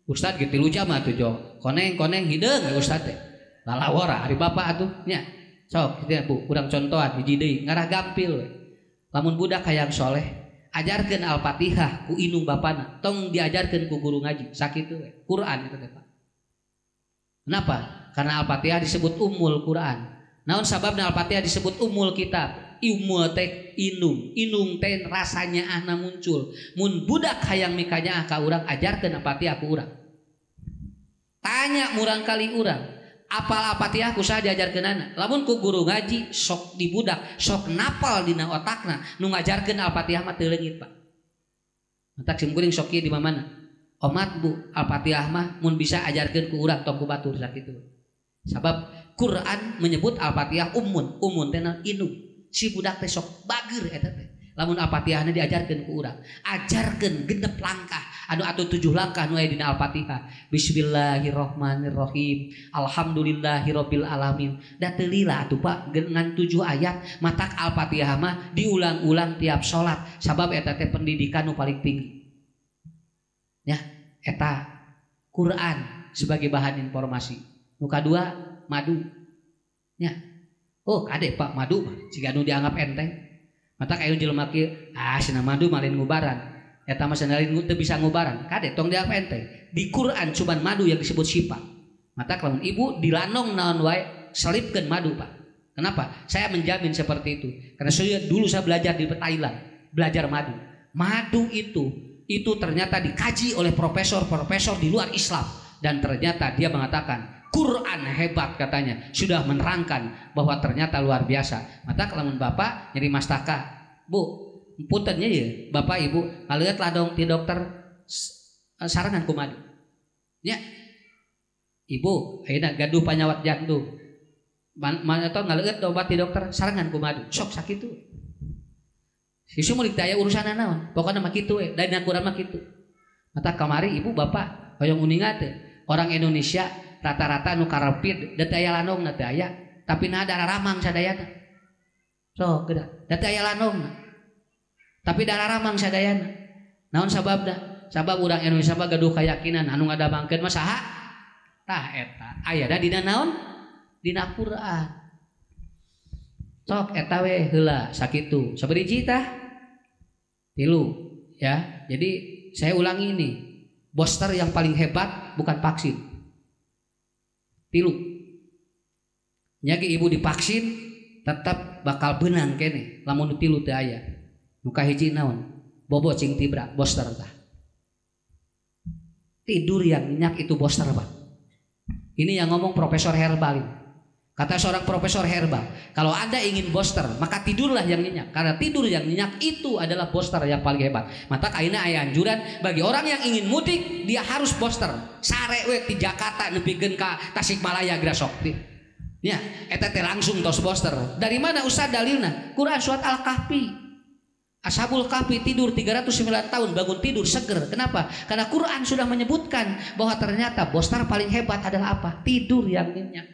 Ustad ge 3 jam atuh jo. Koneng hideung ustad teh. Lalawara hari bapak atuh nya. Sok kitu Bu, urang contohan hiji deui ngarah gampil we. Lamun budak hayang soleh, ajarkeun Al-Fatihah ku indung bapana. Tong diajarkeun ku guru ngaji. Sakitu we. Quran itu teh Pak. Kenapa? Karena Al-Fatihah disebut Ummul Quran. Naon sababna Al-Fatihah disebut Ummul Kitab? Ummul teh indung teh rasanya ahna muncul. Mun budak hayang mikanya ka urang ajarkeun Al-Fatihah ku urang. Tanya murang kali urang, apal Al-Fatihah kusaha diajarkeunana? Lamun ku guru ngaji sok di budak, sok napal dina otakna nu ngajarkeun Al-Fatihah mah teu leungit Pak. Matak sim kuring sok ieu di mana? Omat Bu, Al-Fatihah mah mun bisa ajarkeun ku urang tong ku batur sakitu. Sabab Quran menyebut Al-Fatihah ummun teh indung. Si budak teh sok bager eta teh. Lamun Al-Fatihahna diajarkeun ku urang, ajarkeun genep langkah anu atuh 7 langkah nu aya dina Al-Fatihah. Bismillahirrahmanirrahim. Alhamdulillahirabbil alamin. Da teu lila atuh Pak ngan 7 ayat matak Al-Fatihah mah diulang-ulang tiap salat. Sabab eta teh pendidikan nu paling tinggi. Ya, eta Quran sebagai bahan informasi. Nu kadua madu. Ya. Oh, kade Pak madu mah siga nu dianggap enteng. Matak aya jelema kieu, cenah madu malin ngubaran. Eta mah sanalin teu bisa ngubaran. Kade tong dianggap enteng. Di Quran cuman madu yang disebut syifa. Matak lamun ibu dilanong naon wae selipkeun madu Pak. Kenapa? Saya menjamin seperti itu. Karena saya belajar di Thailand, belajar madu. Madu itu ternyata dikaji oleh profesor-profesor di luar Islam dan ternyata dia mengatakan Quran hebat katanya, sudah menerangkan bahwa ternyata luar biasa. Mata lamun Bapak nyeri mastaka, Bu, puntennya ya, Bapak Ibu, ngaliatlah dong ti dokter sarangan ku madu. Ya. Ibu, ayeuna gaduh panyawat jantung. Mana tong ngaliat obat ti dokter sarangan ku madu. Sok sakitu. Sisu mau ditanya urusan naon, pokoknya mah kitu we, dina Quran mah kitu. Mata kamari Ibu Bapak hoyong uningat teh, orang Indonesia rata-rata nu karepit da teu aya lanongna teh aya, tapi na dararamang sadayana. Sok geuda, da teu aya lanongna. Tapi dararamang sadayana. Naon sababna? Sabab urang Indonesia mah gaduh keyakinan anu ngadabangkeun mah saha? Tah eta. Aya da dina naon? Dina Quran. Sok eta we heula sakitu. Saberiji tah? 3 ya. Jadi saya ulangi ini. Booster yang paling hebat bukan vaksin. 3. Nya ge ibu divaksin tetap bakal benang kene lamun 3 teu aya. Nu kahiji naon? Bobo cing tibra booster tah. Tidur yang nyenyak itu booster Pak. Ini yang ngomong Profesor Herbal. Kata seorang profesor herbal, kalau Anda ingin booster, maka tidurlah yang nyenyak. Karena tidur yang nyenyak itu adalah booster yang paling hebat. Maka ayeuna aya anjuran bagi orang yang ingin mudik, dia harus booster. Sare we ti Jakarta nepikeun ka Tasikmalaya geura sok. Ya, eta teh langsung tos booster. Dari mana Ustaz dalilna? Quran surat Al-Kahfi. Ashabul Kahfi tidur 309 tahun, bangun tidur seger. Kenapa? Karena Quran sudah menyebutkan bahwa ternyata booster paling hebat adalah apa? Tidur yang nyenyak.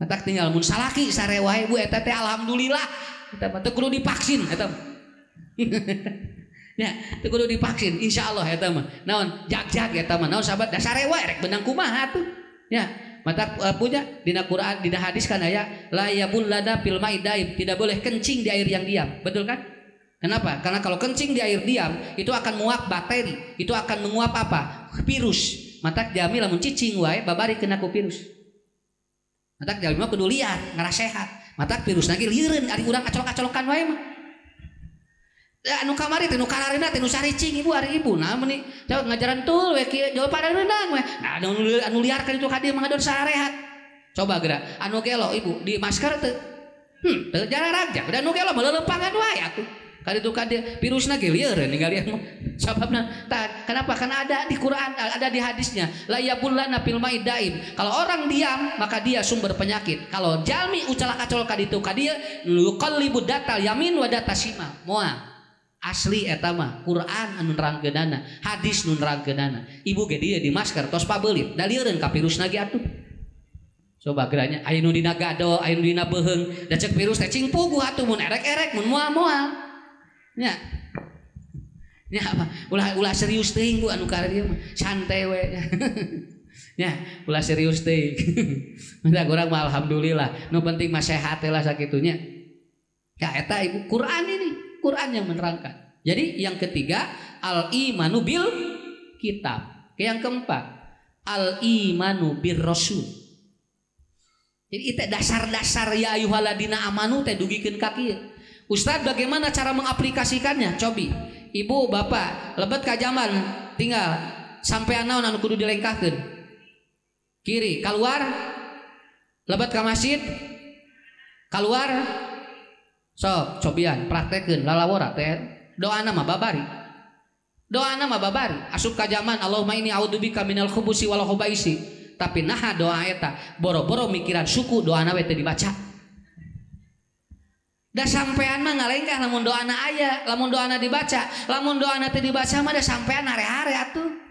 Tak tinggal mun salaki sare wae Bu eta teh alhamdulillah eta mah teu kudu divaksin eta mah. Ya, teu kudu divaksin insyaallah eta mah. Naon jag-jag eta mah naon sahabat da sare wae rek benang kumaha tuh. Ya, Mata punya dina Quran, dina hadis kan aya la yabullana fil ma'i daim, tidak boleh kencing di air yang diam. Betul kan? Kenapa? Karena kalau kencing di air diam itu akan menguap bakteri, itu akan menguap apa? Virus. Mata jami lamun cicing wae babari kena ku virus. Mata jami mah kudu liar, ngarasehat. Mata virus lagi lieureun ari urang acolok-acolokan wae mah. Anu kamari teh nu kararina teh nu saricing ibu ari ibu nah meuni ngajaran tul we kieu jauh pada renang we nah anu liarkan itu ka dieu mah sarehat coba geura anu gelo ibu di masker teu teu jararag udah anu gelo mah leulepangan wae atuh ka ditu ka dieu virusna ge lieureun ningalian mah sababna tah kenapa karena ada di Quran ada di hadisnya la yabullana fil ma'i daim kalau orang diam maka dia sumber penyakit kalau jalmi ucalak-acolok ka ditu ka dieu yuqallibud datal yamin wa datasima moal asli eta mah Quran anu nerangkeunana hadis nu nerangkeunana ibu ge dieu di masker tos pabeulit da lieureun ka virusna ge atuh coba geranya aya nu dina gado aya nu dina beuheung da ceuk virus teh cing puguh atuh mun erek-erek mun moal-moal nya nya apa ulah serius teuing Bu anu ka dieu mah santai we nya ulah serius teuing menda urang mah alhamdulillah nu penting mah sehat lah sakitunya ya eta ibu Quran ini Quran yang menerangkan. Jadi yang ketiga al-imanu bil kitab. Yang keempat al-imanu bir rasul. Jadi itu dasar-dasar ya ayyuhalladzina amanu teh dugikeun ka kieu. Ustaz bagaimana cara mengaplikasikannya? Cobi. Ibu, bapak, lebet ka zaman tinggal sampean naon anu kudu dilengkahkeun? Kiri, keluar. Lebet ka masjid. Keluar. So, cobian praktekeun lalawora teh doana mah babari. Doana mah babari. Asup ka zaman Allahumma inni a'udzubika minal khubusi wal khubaisi. Tapi naha doa eta boro-boro mikiran suku doana we teu dibaca. Da sampean mah ngalengkah lamun doana aya, lamun doana dibaca, lamun doana teu dibaca mah da sampean hare-hare atuh.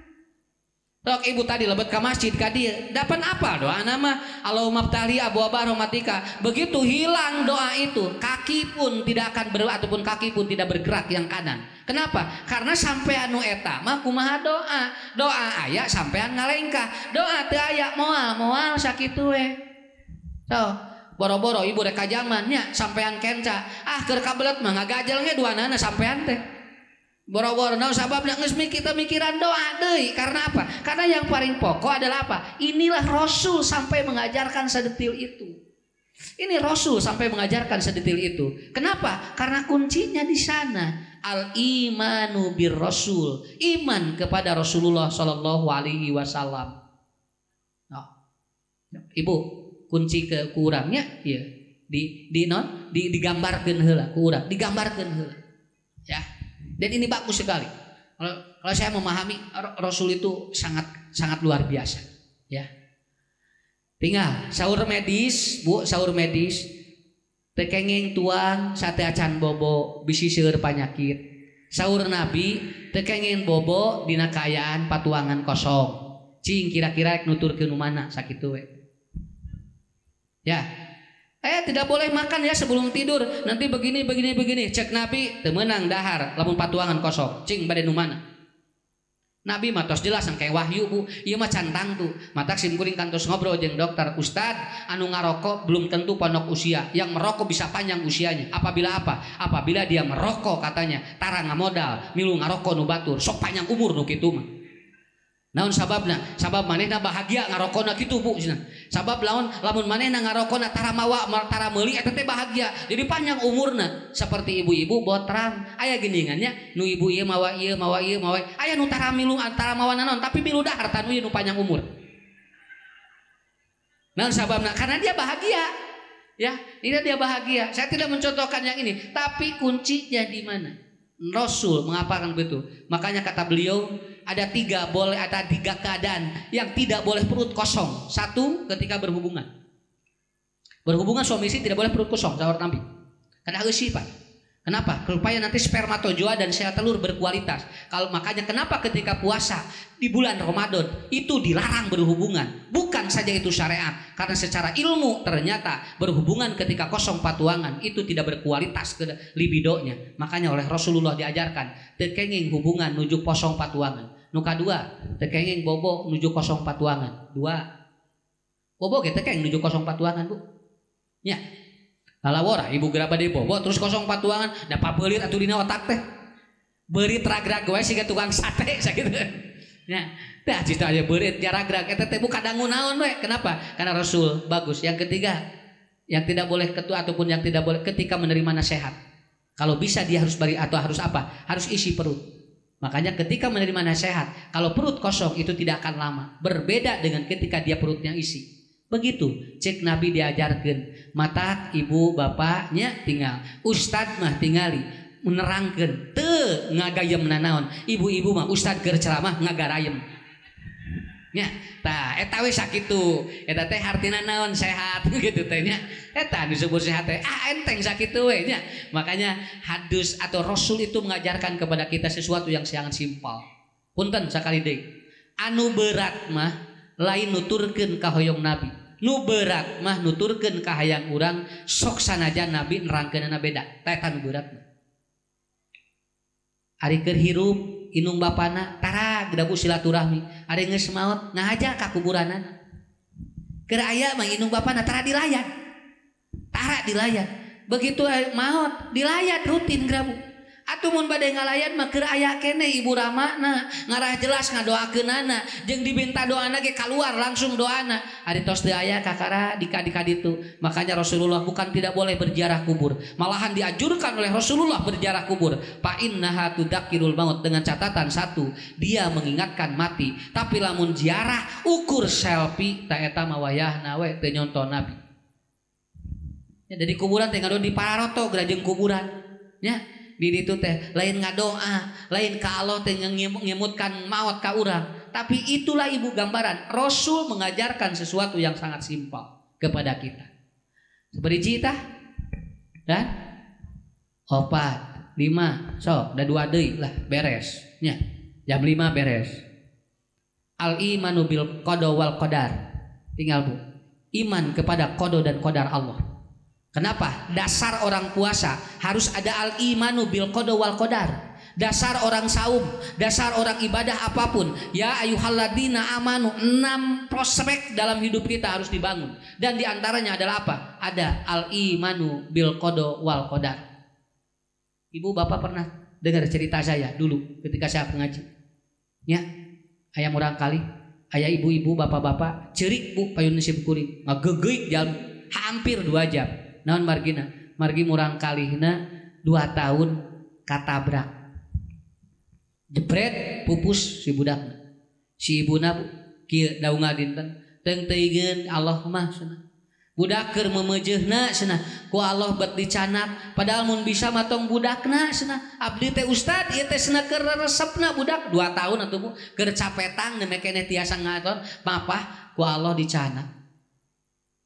Tok ibu tadi lebet ke masjid ka dieu dapat apa doa nama Allahumma ftahli abwaaba rahmatika begitu hilang doa itu kaki pun tidak akan ataupun kaki pun tidak bergerak yang kanan kenapa karena sampean nu eta mah kumaha doa aya sampean ngalengkah doa teu aya moal sakitu we so boro-boro ibu rek ka jaman nya sampean kenca keur kabelet mah ngagajel ge duanana sampean teh boro-boro naon sababna geus kita mikiran doa deui karena apa? Karena yang paling pokok adalah apa? Inilah Rasul sampai mengajarkan sedetil itu. Ini Rasul sampai mengajarkan sedetil itu. Kenapa? Karena kuncinya di sana. Al-imanu bir Rasul, iman kepada Rasulullah sallallahu alaihi wasallam. Nah. Ibu, kunci kekurangnya ya digambarkeun heula ku urang, digambarkeun heula. Ya. Dan ini bagus sekali. Kalau saya memahami Rasul itu sangat luar biasa, ya. Tinggal sahur medis, Bu, sahur medis. Tekenging tuang sate acan bobo bisi seueur panyakit. Sahur Nabi tekenging bobo dina kaayaan patuangan kosong. Cing kira-kira nuturkeun nu mana sakitu we. Ya. Tidak boleh makan ya sebelum tidur. Nanti begini. Cek Nabi temenang dahar lamun patuangan kosong. Cing bade nu mana? Nabi mah tos jelas kayak wahyu Bu. Ieu mah cantang tuh. Matak simkuring kantos ngobrol jeung dokter. Ustad, anu ngarokok belum tentu pondok usia. Yang merokok bisa panjang usianya. Apabila apa? Apabila dia merokok katanya tara ngamodal, milu ngarokok nu batur, sok panjang umur nu kitu mah. Naon sababna? Sabab manehna bahagia ngarokona kitu Bu. Sabab lamun manehna ngarokona tara mawa tara meuli eta teh bahagia. Jadi panjang umurna. Seperti ibu-ibu botram. Aya geuningannya nu ibu ieu mawa ieu. Aya nu tara milu antara mawa naon tapi milu dahar tanu ieu nu panjang umur. Naon sababna? Karena dia bahagia. Ya, ini dia bahagia. Saya tidak mencontohkan yang ini, tapi kuncinya di mana? Rasul mengapakan begitu. Makanya kata beliau ada tiga keadaan yang tidak boleh perut kosong. Satu, ketika berhubungan suami istri tidak boleh perut kosong. Sahur Nabi karena harus sifat. Kenapa? Supaya nanti spermatozoa dan sel telur berkualitas. Makanya kenapa ketika puasa di bulan Ramadan itu dilarang berhubungan. Bukan saja itu syariat, karena secara ilmu ternyata berhubungan ketika kosong patuangan itu tidak berkualitas ke libidonya. Makanya oleh Rasulullah diajarkan tekenging hubungan nuju kosong patuangan. Nu kadua tekenging bobo nuju kosong patuangan. Dua, bobo kita kayak menuju 04 tuangan Bu nya lalawora ibu geraba di bobo terus 04 tuangan dapat belit atuh dina otak teh berit ragrag we siga tukang sate sakitu nya tah cita aya berit ragrag eta teh bukan dangu naon we kenapa karena Rasul bagus. Yang ketiga yang tidak boleh ketua ataupun yang tidak boleh ketika menerima nasihat kalau bisa dia harus bari atau harus apa harus isi perut. Makanya ketika menerima nasihat kalau perut kosong itu tidak akan lama berbeda dengan ketika dia perutnya isi. Begitu cek Nabi diajarkan mata ibu bapaknya tinggal ustad mah tingali menerangkan teu ngagayem nanaon ibu-ibu mah ustad keur ceramah ngagarayem nya tah eta we sakitu eta teh hartina naon sehat gitu teh nya eta disebut sehat teh enteng sakitu we nya. Makanya hadis atau Rasul itu mengajarkan kepada kita sesuatu yang sangat simpel. Punten sakali deui anu berat mah lain nuturkeun ka hoyong Nabi nu berat mah nuturkeun ka hayang urang sok sanajan Nabi nerangkeunana beda eta nu berat mah ari keur hirup inung bapana tara gedabu silaturahmi ari geus maot ngahaja ka kuburanana keur aya mah inung bapana tara dilayat begitu maot dilayat rutin gedabu atuh mun bade ngalayat mah keur aya keneh ibu ramana ngarah jelas ngadoakeunana jeung dibinta doana ge kaluar langsung doana ari tos teu aya kakara dika-dika ditu. Makanya Rasulullah bukan tidak boleh berziarah kubur, malahan dianjurkan oleh Rasulullah berziarah kubur. Fa innaha tudzakirul maut dengan catatan satu dia mengingatkan mati. Tapi lamun ziarah ukur selfie ta eta mah wayahna we teu nyonton Nabi. Ya dari kuburan teh ngadon di pararoto gerajeng kuburan nya. Di ditu teh lain ngadoa lain ka Allah teh ngemutkan maut ka urang. Tapi itulah ibu gambaran Rasul mengajarkan sesuatu yang sangat simpel kepada kita. Seperti cita dan 4 5 sok da 2 deui lah beres nya jam 5 beres. Al imanu bil qada wal qadar tinggal Bu iman kepada qada dan qadar Allah. Kenapa? Dasar orang puasa harus ada al-imanu bil qada wal qadar. Dasar orang saum, dasar orang ibadah apapun. Ya ayyuhalladzina amanu 6 prospek dalam hidup kita harus dibangun. Dan diantaranya adalah apa? Ada al-imanu bil qada wal qadar. Ibu bapak pernah dengar cerita saya dulu ketika saya pengaji. Ya, aya murang kali, aya ibu-ibu bapak-bapak ceurik Bu payun nasi kuring, ngagegeuk jam hampir 2 jam. Naon margina margi murang kalihna 2 tahun katabrak jebret pupus si budakna si ibuna kieu daunga dinten teng teuyeun Allah mah cenah budak keur memeujeuhna cenah ku Allah bet dicanak padahal mun bisa matong budakna cenah abdi teh ustad ieu teh cenah keur resepna budak 2 tahun atuh Bu keur capetang nemeh keneh tiasa ngaton mapah ku Allah dicanak.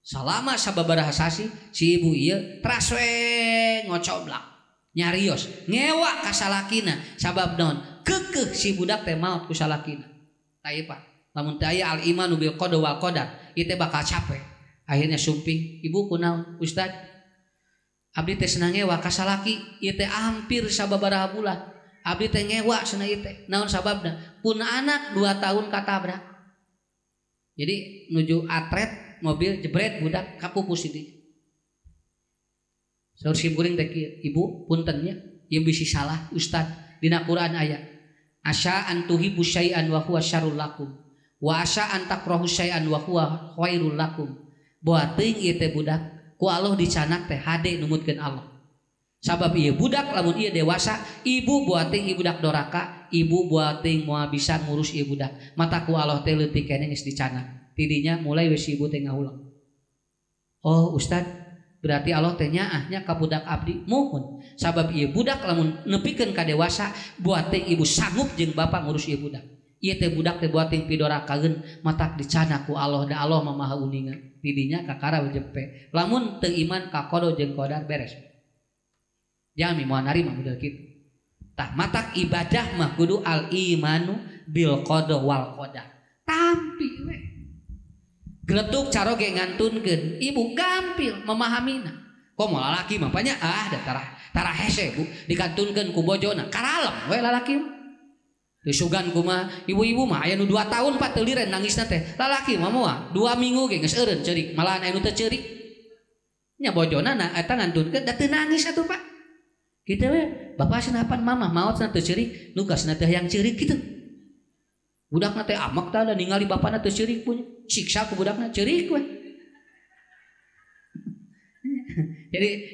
Salama sababaraha sasi si ibu ieu teras we ngocoblak nyarios ngewa ka salakina sabab naon keukeuh si budak teh maot ku salakina. Tah Pak lamun teu aya al imanu bil qada wal qadar ieu teh bakal capek. Akhirnya sumping ibu kunaon ustad abdi teh senang ngewa ka salaki ieu teh hampir sababaraha bulan abdi teh ngewa cenah ieu teh naon sababna pun anak 2 tahun katabrak. Jadi nuju atret mobil jebret budak kapupus itu. Saur sim kuring teh ibu punten nya ieu bisi salah ustad dina Quran aya asya an tuhibbu syai'an wa huwa syarrul lakum wa asya an takrahu syai'an wa huwa khairul lakum. Boa teuing ieu teh budak ku Allah dicanak teh hade numutkeun Allah. Sabab ieu budak lamun ieu dewasa ibu boa teuing ieu budak doraka ibu boa teuing moal bisa ngurus ieu budak mata ku Allah teh leutik keneh geus dicanak. Tidinya mulai wis ibu teh ngaulang. Oh ustad berarti Allah teh nyaahnya ka budak abdi mohon sabab ieu budak lamun nepikeun ka dewasa buat teh ibu sanggup jeung bapak ngurus ieu budak. Ieu teh budak teh buat teh pidorakaeun matak dicanak ku Allah da Allah mah maha uningan. Tidinya kakara jepe. Lamun teu iman ka qada jeung qadar beres. Jangan moal narima model kitu. Tah matak ibadah mah kudu al imanu bil qada wal qadar. Tampi we geletuk caroge ngantunkeun ibu gampil memahaminya. Kok mau lalaki mah panya da tara hese Bu dikantunkeun ku bojona karalem we lalaki Sugan kuma ibu-ibu mah aya nu 2 tahun Pak teu liren nangisna teh. Lalaki mah moal 2 minggu ge geus eureun ceurik, malahan aya nu teu ceurik. Nya bojona na eta ngantunkeun da teu nangis atuh Pak. Kitu we, bapak senapan mamah maot teu ceurik, nugasna teh yang ceurik kitu. Budakna teh amak tah da ningali bapana teu ceurik punya. Siksa ku budakna ceurik we.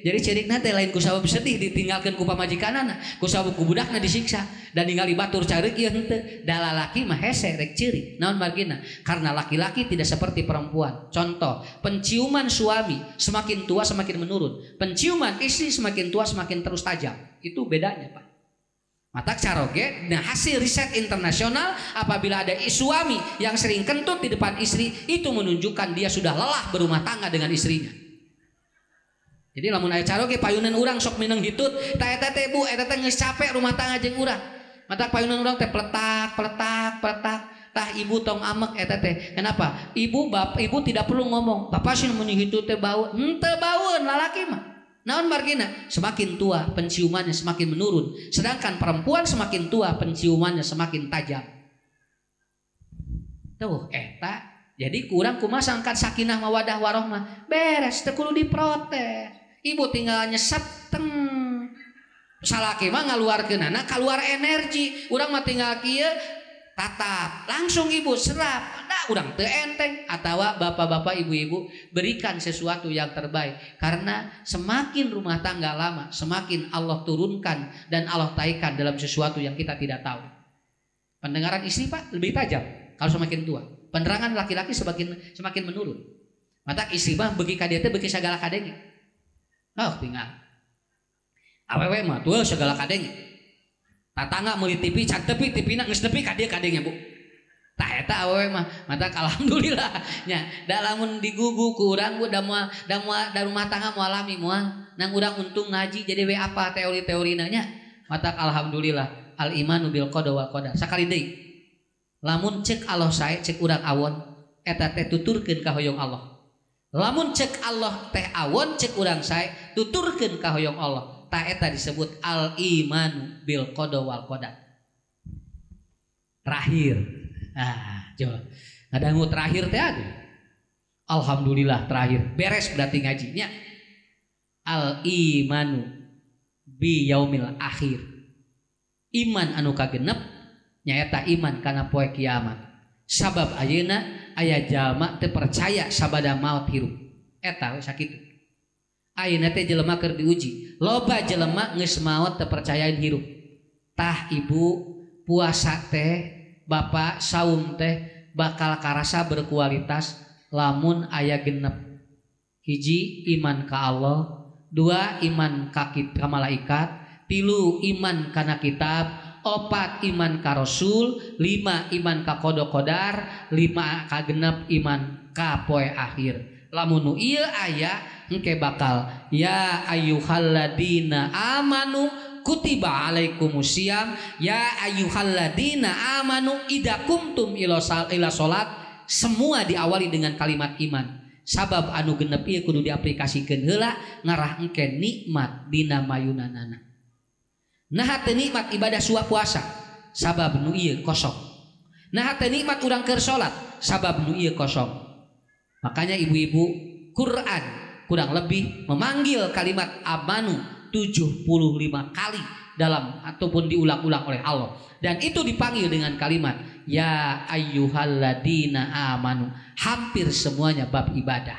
Jadi cerikna teh lain ku sabab sedih ditinggalkeun ku pamajikanana, ku sabab ku budakna disiksa dan ningali batur careuk ieu henteu. Da lalaki mah hese rek ceurik. Naon margina? Karena laki-laki tidak seperti perempuan. Contoh, penciuman suami semakin tua semakin menurun. Penciuman istri semakin tua semakin terus tajam. Itu bedanya, Pak. Mata caroge, nah hasil riset internasional apabila ada suami yang sering kentut di depan istri, itu menunjukkan dia sudah lelah berumah tangga dengan istrinya. Jadi lamun aya caroge payunan urang sok mineng hitut, tah eta teh Bu, eta teh geus capek rumah tangga jeung urang. Mata payunan urang teh pletak. Tah ibu tong amek eta teh. Kenapa? Ibu tidak perlu ngomong. Bapak sih mun hitut teh bau. Henteu baeun lalaki mah. Naon margina? Semakin tua penciumannya semakin menurun, sedangkan perempuan semakin tua penciumannya semakin tajam. Tuh eta jadi kurang kumaha angkat sakinah mawadah warohmah beres teu kudu diprotes. Ibu tinggal nyesep teng. Salaki mah ngaluarkeunana keluar energi. Urang mah tinggal kieu tatap, langsung ibu serap. Da urang teu enteng. Atawa bapak-bapak ibu-ibu berikan sesuatu yang terbaik. Karena semakin rumah tangga lama, semakin Allah turunkan dan Allah taikan dalam sesuatu yang kita tidak tahu. Pendengaran istri Pak lebih tajam kalau semakin tua. Penerangan laki-laki semakin menurun. Mata istri mah beuki ka dieu teh beuki sagala kadenge. Oh tinggal awewe mah tuh segala kadenge. Tatangga meuli TV can tepi tipina geus nepi ka dieu kadenge Bu. Tah eta awewe mah mata alhamdulillah nya da lamun digugu ku urang Bu da rumah tangga moal alami moal nang urang untung ngaji jadi we apa teori-teorina nya. Mata alhamdulillah al imanu bil qada wal qadar. Sakali deui lamun cek Allah sae cek urang awon eta teh tuturkeun ka hoyong Allah. Lamun cek Allah teh awon cek urang sae tuturkeun ka hoyong Allah. Ta eta disebut al iman bil qada wal qadar. Terakhir. Coba. Ngadangu terakhir teh atuh. Alhamdulillah terakhir. Beres berarti ngajinya. Al imanu bi yaumil akhir. Iman anu kagenep nyaeta iman kana poe kiamat. Sabab ayeuna aya jalma teu percaya sabada maut hirup. Eta we sakitu. Ayeuna teh jelema keur diuji. Loba jelema geus maot teu percayain hirup. Tah ibu puasa teh, bapak saum teh bakal karasa berkualitas lamun aya genep. Hiji iman ka Allah, 2 iman ka malaikat, 3 iman kana kitab, 4 iman ka Rasul, 5 iman ka qada qadar, 5 ka genep iman ka poe akhir. Lamun nu ieu aya engke bakal ya ayyuhalladzina amanu kutiba alaikumusiyam ya ayyuhalladzina amanu idza kumtum ila salat. Semua diawali dengan kalimat iman. Sabab anu genep ieu kudu diaplikasikeun heula ngarah engke nikmat dina mayunanana. Nah teu nikmat ibadah suap puasa sabab nu ieu kosong. Nah teu nikmat urang keur salat sabab nu ieu kosong. Makanya ibu-ibu Quran kurang lebih memanggil kalimat amanu 75 kali dalam ataupun diulang-ulang oleh Allah, dan itu dipanggil dengan kalimat ya ayyuhalladzina amanu. Hampir semuanya bab ibadah.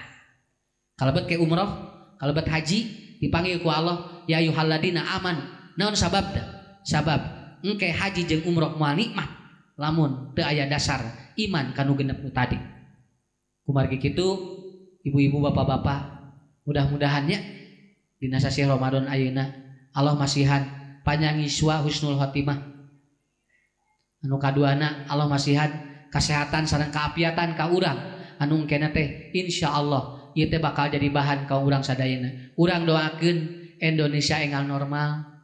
Kalau bet ke umroh, kalau bet haji dipanggil ku Allah ya ayyuhalladzina amanu. Naon sababna? Sabab engke haji jeung umroh moal nikmat lamun teu aya dasar iman kanu genep nu tadi. Kumargi kitu ibu-ibu bapak-bapak, mudah-mudahannya dina sasi Ramadan ayeuna Allah masihan panjang iswa husnul khotimah. Anu kaduana Allah masihan kesehatan sareng kaafiatan ka urang anu engkena teh insyaallah ieu teh bakal jadi bahan ka urang sadayana. Urang doakeun Indonesia enggal normal.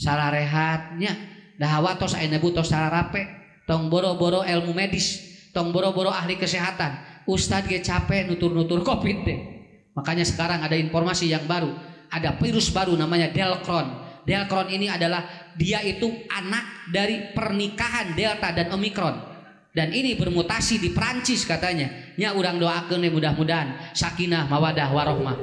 Salah rehatnya dah watos ayeuna butos sararape tong boro-boro ilmu medis, tong boro-boro ahli kesehatan. Ustad ge capek nutur-nutur Covid deh. Makanya sekarang ada informasi yang baru, ada virus baru namanya Delcron. Delcron ini adalah dia itu anak dari pernikahan Delta dan Omicron. Dan ini bermutasi di Prancis katanya. Nya urang doakeun mudah-mudahan sakinah mawadah warohmah.